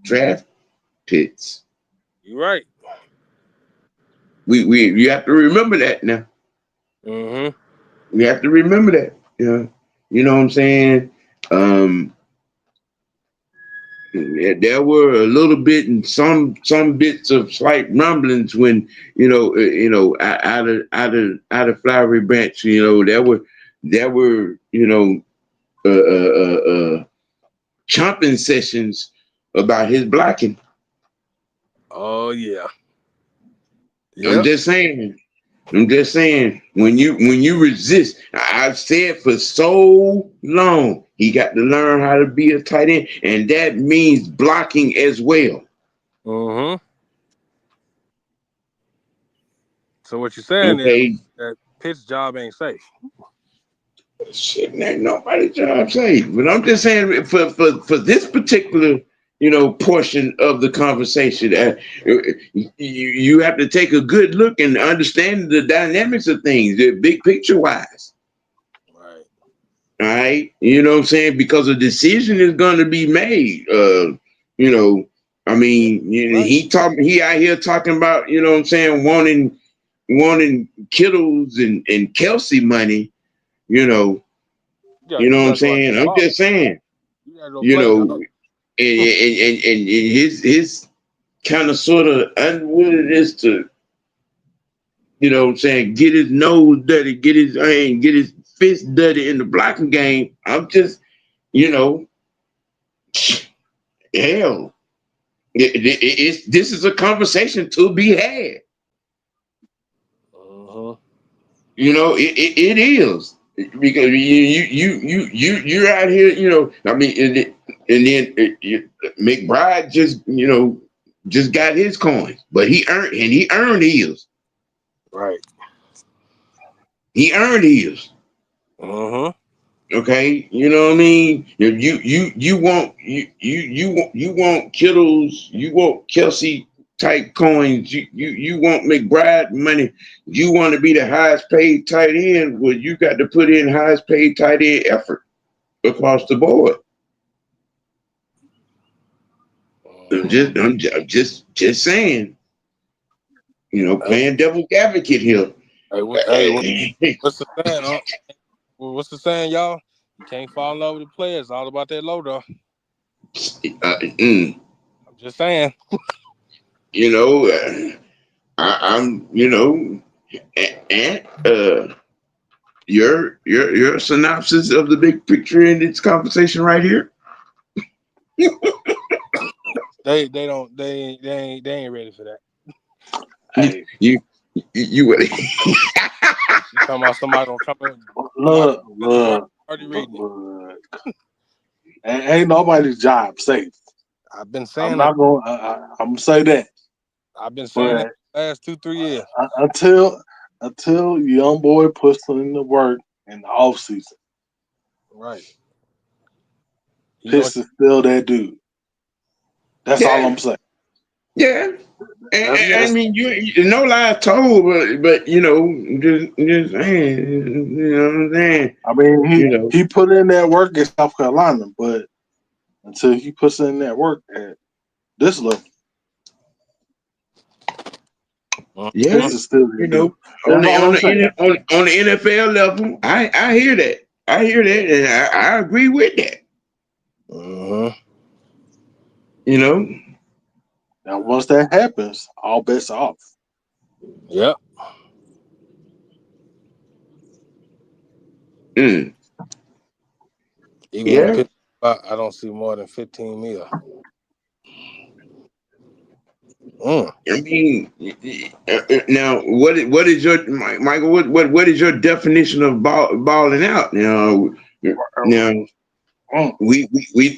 draft Pitts. You're right. You have to remember that now. Mm-hmm. We have to remember that. You know what I'm saying? There were a little bit and some bits of slight rumblings when out of Flowery Branch. There were chomping sessions about his blocking. Oh yeah. I'm just saying when you resist, I've said for so long, he got to learn how to be a tight end, and that means blocking as well. Mm-hmm. So what you're saying is Okay. that Pitt's job ain't safe. Shit, ain't nobody's job safe. But I'm just saying for this particular portion of the conversation, you have to take a good look and understand the dynamics of things, the big picture wise. Right. All right, you know what I'm saying? Because a decision is going to be made. I mean, Right. he out here talking about, what I'm saying, wanting Kittles and Kelsey money, Yeah, Yeah. You know you what I'm gotta go out there saying? and I'm ball. just saying. You gotta go You play, know, dog. and his kind of sort of unwillingness to, you know what I'm saying, get his nose dirty, get his fist dirty in the blocking game. I'm just, you know, hell, this is a conversation to be had. Uh-huh. You know, it is because you're out here. You know, I mean, and then McBride just, you know, just got his coins, but he earned his. Right. He earned his. Uh-huh. Okay, you know what I mean. You want Kittles, you want Kelsey type coins. You want McBride money. You want to be the highest paid tight end. Well, you got to put in highest paid tight end effort across the board. Uh-huh. I'm just saying. You know, Hey, playing devil's advocate here. what's the saying? What's the saying, y'all? You can't fall in love with the players. It's all about that low, though. I'm just saying. You know, I'm. You know, and your synopsis of the big picture in this conversation right here. They ain't ready for that. Hey, You you You talking about somebody gonna come in, somebody look, at the right look, already look, reading it. look. Ain't nobody's job safe. I've been I'm saying that. not going. I'm gonna say that. I've been saying that But the last 2-3 years. until young boy puts in the work in the off season, Right. He gonna Pitts is still that dude. That's all yeah I'm saying. yeah. I That's mean, you no lies told, but you know, just saying, you know what I'm saying, I mean, you know. he put in that work in South Carolina, but until he puts in that work at this level, Yeah, Uh-huh. Pitts is still you that dude. know, That's all I'm saying. on the NFL level, I hear that. I hear that, and I agree with that. Uh-huh. You know, Now, once that happens, all bets are off. Yep. mm, Even in yeah. pitch, I don't see more than 15 mil. Mm. I mean, now what is your Michael? What is your definition of balling out? Now Mm. we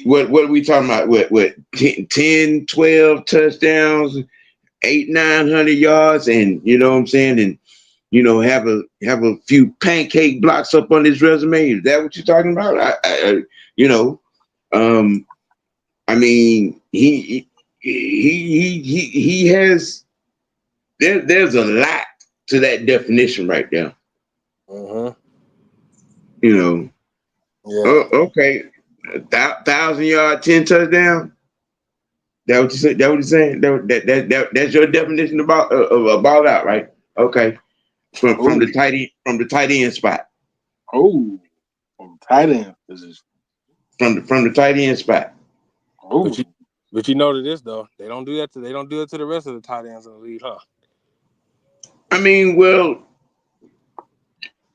what are we talking about? What 10, 12 touchdowns, 800-900 yards, and you know what I'm saying, and you know have a few pancake blocks up on his resume. Is that what you're talking about? You know, um, I mean he has there's a lot to that definition right there. Uh-huh. You know, Yeah. oh, okay, 1,000 yard, 10 touchdown. That what you say? That what you saying? That's your definition about of a ball out, right? Okay, from Oh, the tight end spot, oh, from tight end position. from the tight end spot. But Oh, you know to this though, they don't do it to the rest of the tight ends in the league, huh? I mean, well,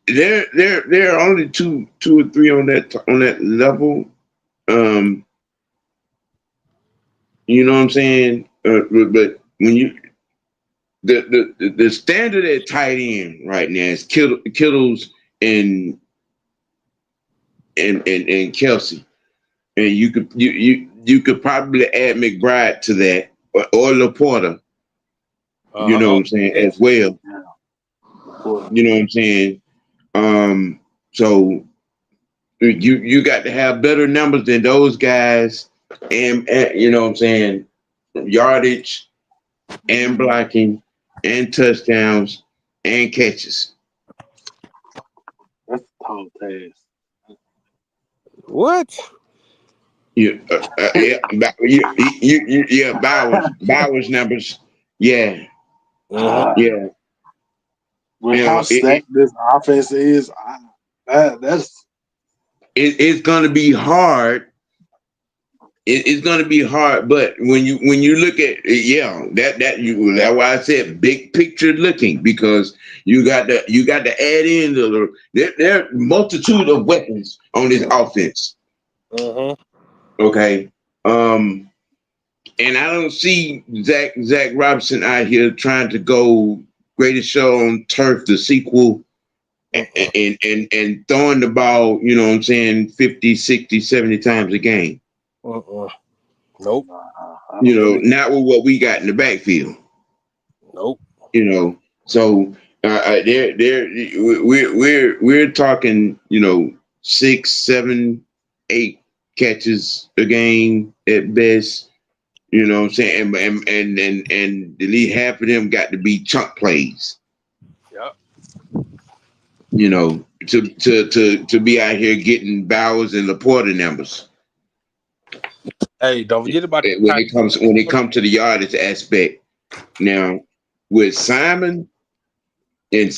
there are only two or three on that level. Um, you know what I'm saying? But when you the standard at tight end right now is Kittles and and Kelsey, and you could probably add McBride to that or Laporta. You Uh-huh. know what Oh, I'm saying as yes. well. yeah. Well, You know what I'm saying. So you got to have better numbers than those guys, and you know what I'm saying, yardage and blocking and touchdowns and catches. that's a tall task. What? Yeah, yeah, Bowers numbers. Yeah, Uh-huh. yeah. With You how know, stacked this offense is, that's it's going to be hard. It's going to be hard, but when you look at that's why I said big picture looking, because you got to add in there are multitude of weapons on this offense. Okay, and I don't see Zach Robinson out here trying to go Greatest Show on Turf, the sequel, and throwing the ball, you know what I'm saying, 50, 60, 70 times a game. Nope. You know, not with what we got in the backfield. Nope. You know, so we're talking, you know, 6, 7, 8 catches a game at best. You know what I'm saying? And at least half of them got to be chunk plays. Yep. You know, to be out here getting Bowers and Laporta numbers. Hey, don't forget about when it comes to the yardage aspect. Now, with Simon and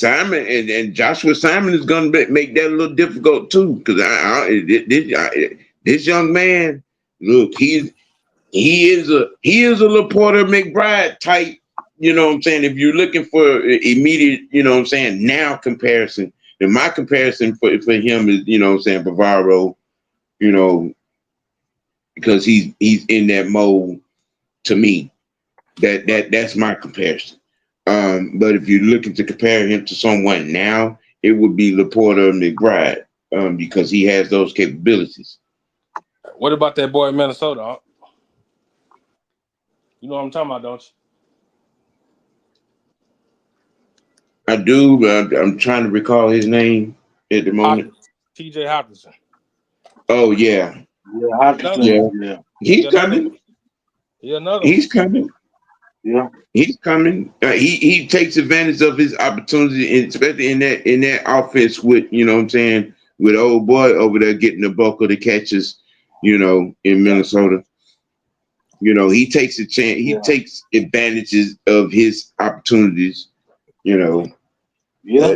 Joshua Simon is going to make that a little difficult too, because this young man, look, he is a Laporta McBride type. You know what I'm saying? If you're looking for immediate, you know what I'm saying, now comparison, then my comparison for him is, you know what I'm saying, Bavaro, you know, because he's in that mode to me. That's my comparison. But if you're looking to compare him to someone now, it would be Laporta McBride, because he has those capabilities. What about that boy in Minnesota? You know what I'm talking about, don't you? I do, but I'm trying to recall his name at the moment. TJ Hopkinson. Oh yeah. Yeah. He's coming. He's coming. Yeah. He's coming. He takes advantage of his opportunity, especially in that offense with, you know what I'm saying, with old boy over there getting the bulk of the catches, you know, in Minnesota. You know, he takes a chance. He takes advantages of his opportunities, you know. Yeah.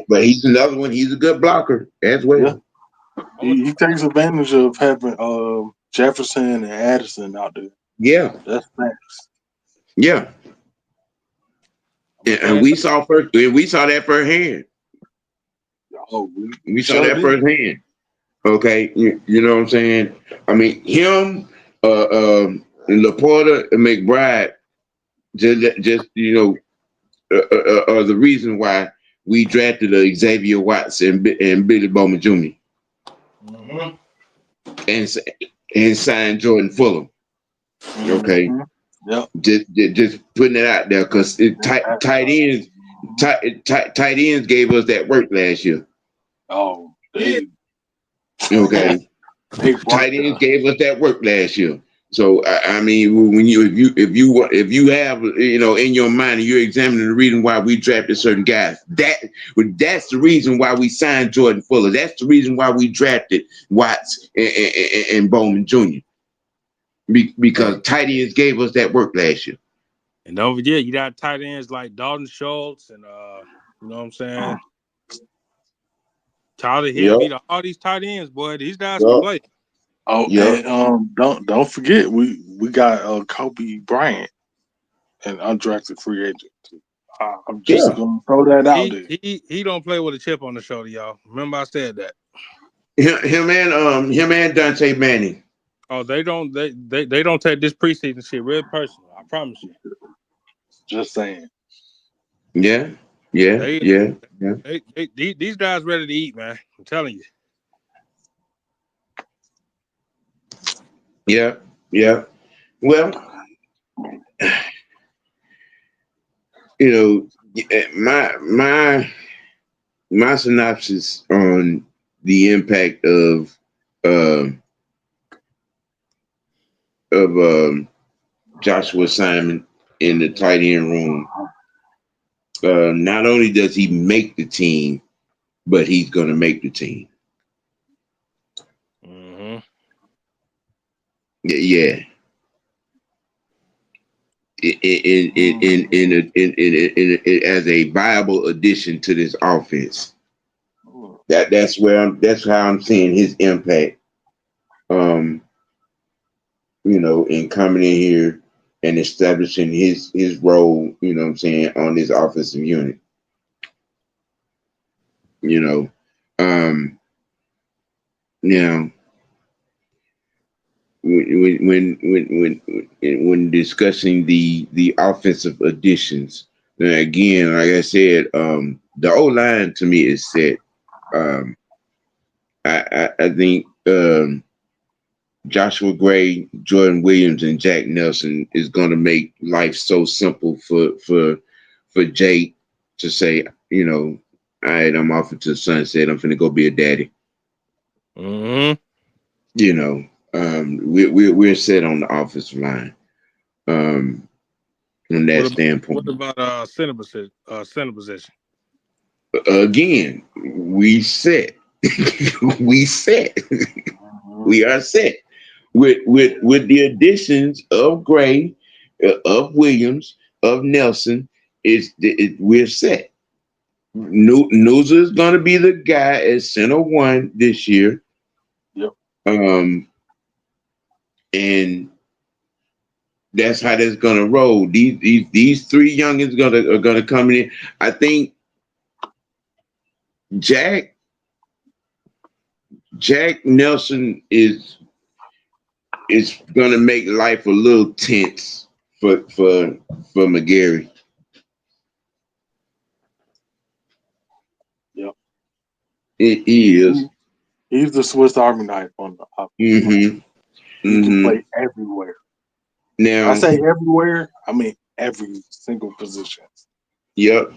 But he's another one. He's a good blocker as well. Yeah. He takes advantage of having Jefferson and Addison out there. Yeah. That's facts. Yeah. And we saw that firsthand. Oh, we saw that firsthand. Okay, you know what I'm saying? I mean, him, Laporta and McBride, just you know, are the reason why we drafted Xavier Watts and Billy Bowman Jr. And signed Jordan Fuller. Okay. Yep. Just putting it out there, because tight ends gave us that work last year. Oh, okay. Tight ends gave us that work last year. So I mean, when if you have, you know, in your mind, and you're examining the reason why we drafted certain guys, that's the reason why we signed Jordan Fuller. That's the reason why we drafted Watts and Bowman Jr. Because tight ends gave us that work last year. And don't forget, you got tight ends like Dalton Schultz and you know what I'm saying, Tyler Hill. Yep. All these tight ends, boy, these guys can play. Oh, and don't forget, we got Kobe Bryant, an undrafted free agent. I'm just gonna throw that out there. He don't play with a chip on the shoulder, y'all. Remember I said that. Him and Dante Manning. Oh, they don't take this preseason shit real personal. I promise you. Just saying. Yeah. These guys ready to eat, man. I'm telling you. Yeah. Well, you know, my synopsis on the impact of Joshua Simon in the tight end room. Not only does he make the team, but he's going to make the team. Yeah. As a viable addition to this offense. That's how I'm seeing his impact. In coming in here and establishing his role, what I'm saying, on this offensive unit. You know. Now when discussing the offensive additions, again, like I said, the O line to me is set. I think Joshua Gray, Jordan Williams, and Jack Nelson is going to make life so simple for Jake to say, all right, I'm off into the sunset. I'm finna go be a daddy. Mm-hmm. We're set on the offensive line. From that standpoint. What about center position? Again, we set. we set. We are set with the additions of Gray, of Williams, of Nelson. We're set. Newser is going to be the guy at center one this year. Yep. And that's how that's going to roll. These three youngins are gonna come in. I think Jack Nelson is gonna make life a little tense for McGarry. Yep. It is. He's the Swiss Army knife on the Mm-hmm. He can play everywhere. Now I say everywhere, I mean every single position. Yep.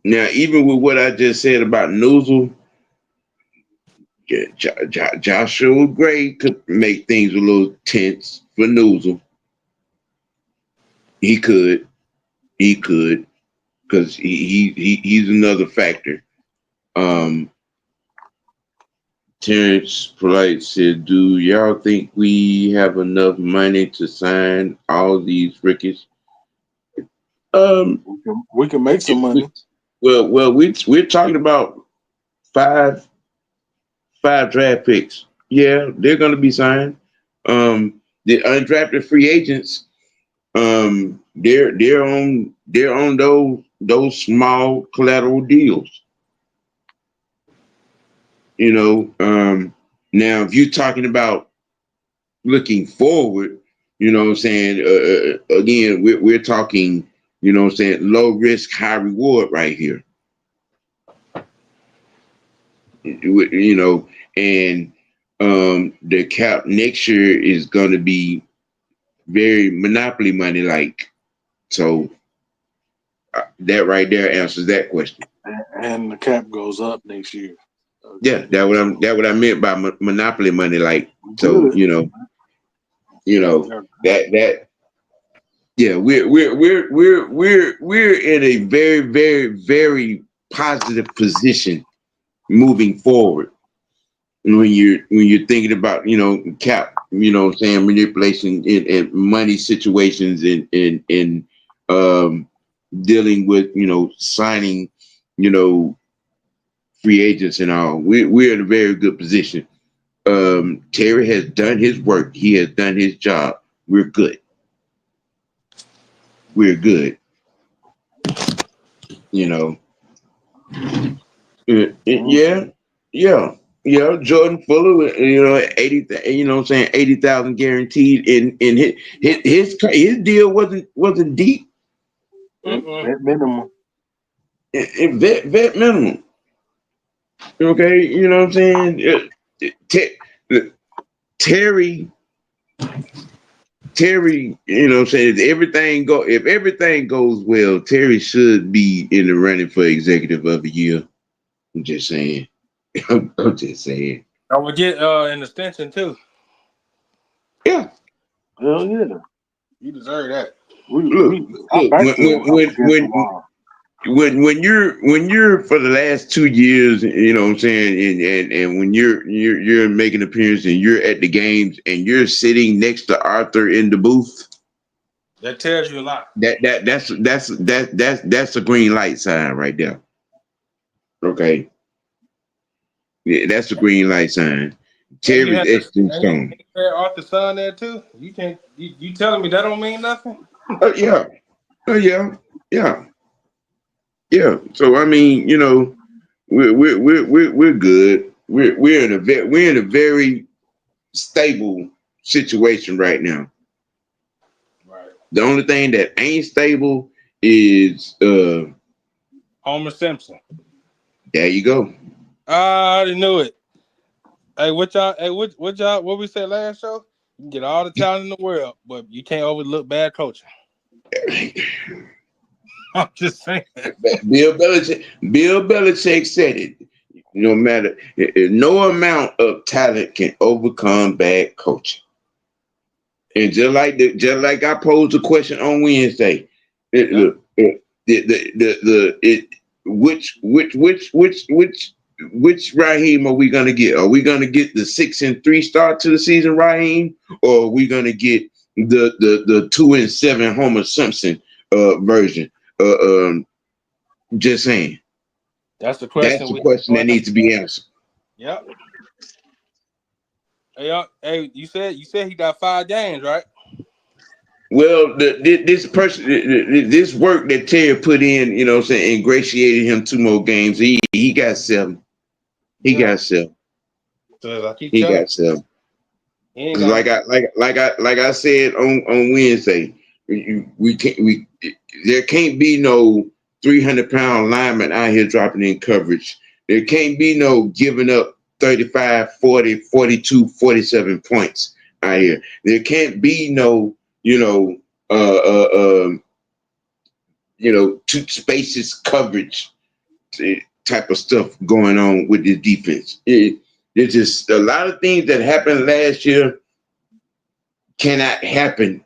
Now, even with what I just said about Newsel, Joshua Gray could make things a little tense for Newsel. He could, because he's another factor. Terrence Polite said, "Do y'all think we have enough money to sign all these rookies?" We can make some money. We're talking about five draft picks. Yeah, they're going to be signed. The undrafted free agents, they're on those small collateral deals. Now if you're talking about looking forward, what I'm saying, again, we're talking, what I'm saying, low risk, high reward right here. And the cap next year is going to be very monopoly money like. So that right there answers that question. And the cap goes up next year. Yeah, that what I meant by monopoly money like. So that yeah, we're in a very, very, very positive position moving forward. When you're thinking about cap, saying manipulation in money situations and dealing with signing free agents and all, we're in a very good position. Terry has done his work. He has done his job. We're good. Yeah. Jordan Fuller, 80, 80,000 guaranteed, in his deal wasn't deep. Vet minimum. Vet minimum. Okay, you know what I'm saying? Terry, what I'm saying, if everything goes well, Terry should be in the running for executive of the year. I'm just saying. I'm just saying. I would get an extension too. Yeah. Hell yeah. You deserve that. When you're for the last 2 years, what I'm saying, and when you're making an appearance and you're at the games and you're sitting next to Arthur in the booth, that tells you a lot. That's a green light sign right there. Okay. Yeah, that's the green light sign. And you Terry had etched in and stone. you had Arthur Son there too. You can't. You telling me that don't mean nothing? Oh yeah. Oh yeah. Yeah. Yeah. So I mean, we're good. We're in a very stable situation right now. Right. The only thing that ain't stable is Homer Simpson. there you go. I already knew it. Hey, what y'all? Hey, what y'all? What we said last show? You can get all the talent in the world, but you can't overlook bad coaching. I'm just saying. Bill Belichick said it. No matter no amount of talent can overcome bad coaching. And just like I posed a question on Wednesday, it, Yep. look, which Raheem are we gonna get? Are we gonna get the 6-3 start to the season, Raheem, or are we gonna get the 2-7 Homer Simpson version? Just saying. That's the That's question the we question have that to answer. needs to be answered. Yep. Hey, hey, you said he got 5 games, right? Well, this work that Terry put in, what I'm saying, ingratiated him 2 more games. He got 7. He Yeah. got 7. So as I keep He telling got 7. you, he ain't 'Cause got no. like I said on Wednesday, there can't be no 300-pound lineman out here dropping in coverage. There can't be no giving up 35, 40, 42, 47 points out here. There can't be no, uh, uh, um, two spaces coverage type of stuff going on with the defense. There's just a lot of things that happened last year cannot happen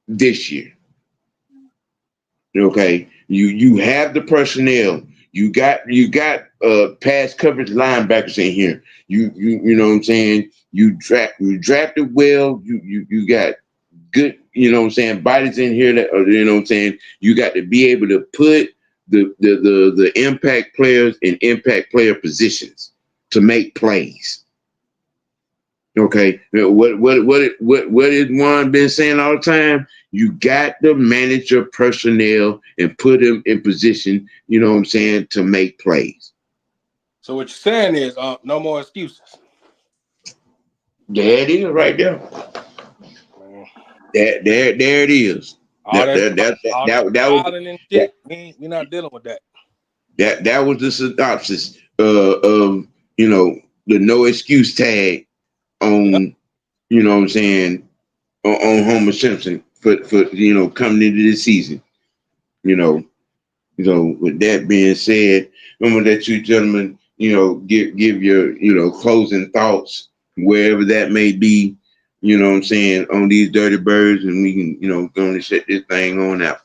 this year. Okay, you have the personnel. You got pass coverage linebackers in here. You know what I'm saying. You drafted well. You got good. You know what I'm saying. Bodies in here that you know what I'm saying. You got to be able to put the impact players in impact player positions to make plays. Okay, what has Juan been saying all the time? You got to manage your personnel and put them in position. You know what I'm saying, to make plays. So what you're saying is, no more excuses. There it is, right there. Man. There it is. All That that, that that that, all that that, that was smiling and that, shit. We not dealing with that. that was the synopsis of the no excuse tag Yep. on what I'm saying on Homer Simpson for coming into this season. You know, with that being said, I'm gonna let you gentlemen, give your, closing thoughts wherever that may be, you know what I'm saying, on these dirty birds, and we can, go and set this thing on out.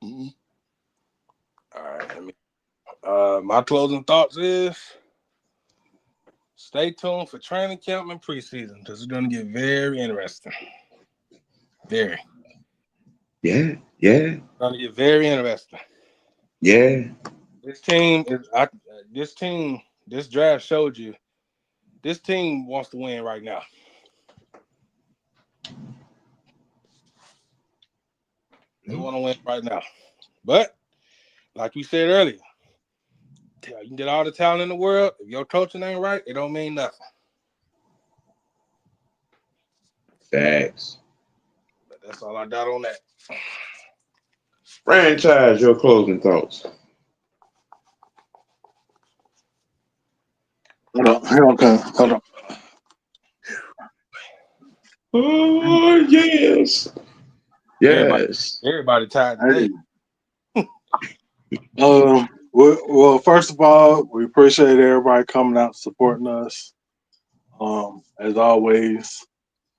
Mhm. All right. My closing thoughts is stay tuned for training camp and preseason because it's going to get very interesting. Very. Yeah, yeah, Going to get very interesting. yeah. This team is. This team. This draft showed you. This team wants to win right now. They want to win right now. But like we said earlier, you can get all the talent in the world. If your coaching ain't right, it don't mean nothing. Facts. But that's all I got on that. Franchise, your closing thoughts. Hold on, hold on. Oh yes, Everybody, yes. everybody tired Hey, today. well, first of all, we appreciate everybody coming out supporting us. As always,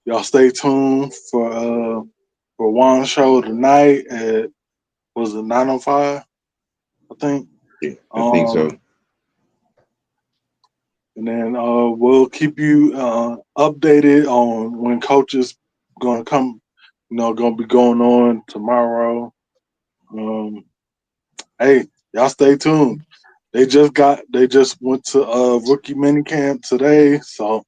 y'all stay tuned for one show tonight at was it 9:05, I think. Yeah, I think so. Um, and then we'll keep you updated on when coaches gonna come. Gonna be going on tomorrow. Um, hey, y'all stay tuned. they just went to rookie mini camp today, so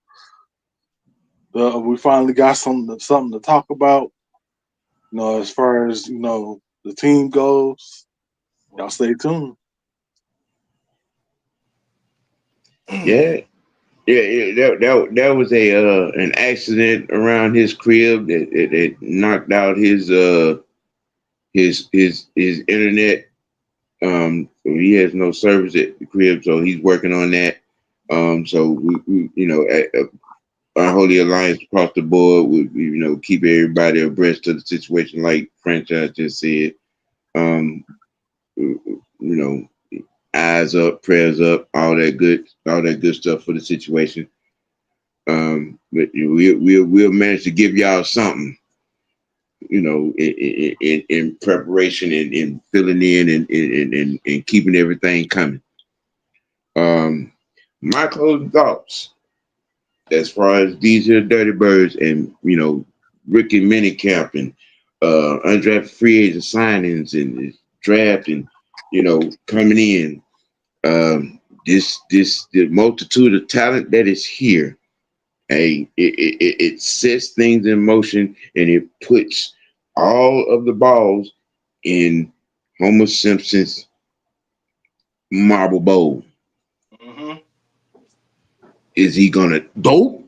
we finally got something to talk about. As far as the team goes, y'all stay tuned. Yeah, that was an accident around his crib that knocked out his internet. He has no service at the crib, so he's working on that. So we our Holy Alliance across the board would keep everybody abreast of the situation, like franchise just said. Um, you know, eyes up, prayers up, all that good stuff for the situation. But we'll manage to give y'all something, in preparation and in filling in and keeping everything coming. My closing thoughts as far as these here Dirty Birds and rookie minicamp and undrafted free agent signings and draft and coming in. The multitude of talent that is here. Hey, it sets things in motion and it puts all of the balls in Homer Simpson's marble bowl. Mm-hmm. Is he gonna go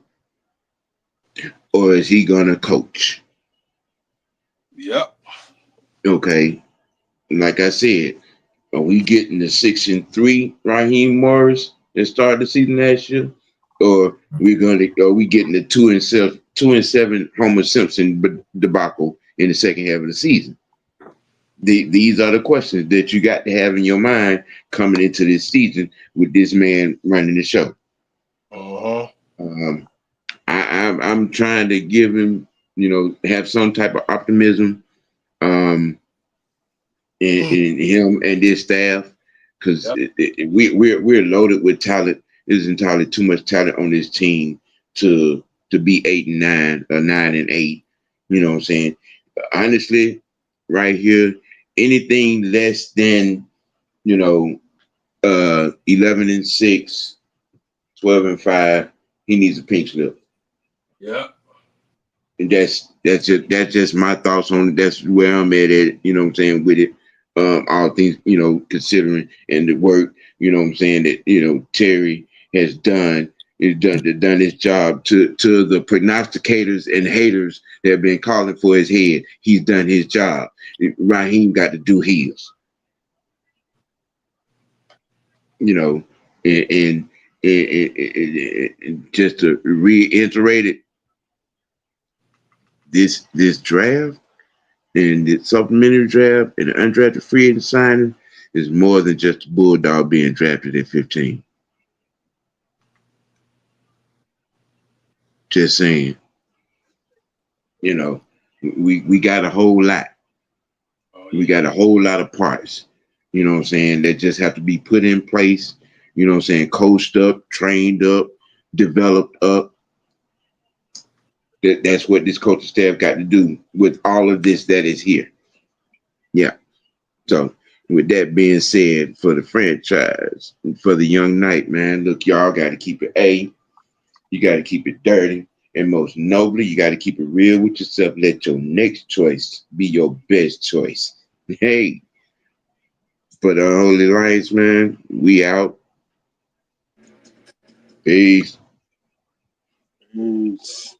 or is he gonna coach? Yep. Okay, like I said, are we getting the 6-3 Raheem Morris that started the season last year, or are we getting the 2-7 Homer Simpson debacle in the second half of the season? These are the questions that you got to have in your mind coming into this season with this man running the show. Uh-huh. I'm trying to give him, have some type of optimism in him and his staff, because Yep. we're loaded with talent. There's entirely too much talent on this team to be 8-9 or 9-8. You know what I'm saying? Honestly, right here, anything less than 11-6, 12-5, he needs a pink slip. Yep. And that's just my thoughts on it. That's where I'm at it, with it. All things, considering and the work, that Terry has done his job to the prognosticators and haters that have been calling for his head. He's done his job. Raheem got to do his. And, and just to reiterate it, this draft and the supplementary draft and the undrafted free agent signing is more than just a Bulldog being drafted at 15. Just saying, we got a whole lot. Oh, We got a whole lot of parts, that just have to be put in place, coached up, trained up, developed up. That's what this coaching staff got to do with all of this that is here. Yeah. So with that being said, for the franchise, for the young knight, man, look, y'all got to keep it A. You got to keep it dirty. And most nobly, you got to keep it real with yourself. Let your next choice be your best choice. Hey, for the Holy Lights, man, we out. Peace. Peace.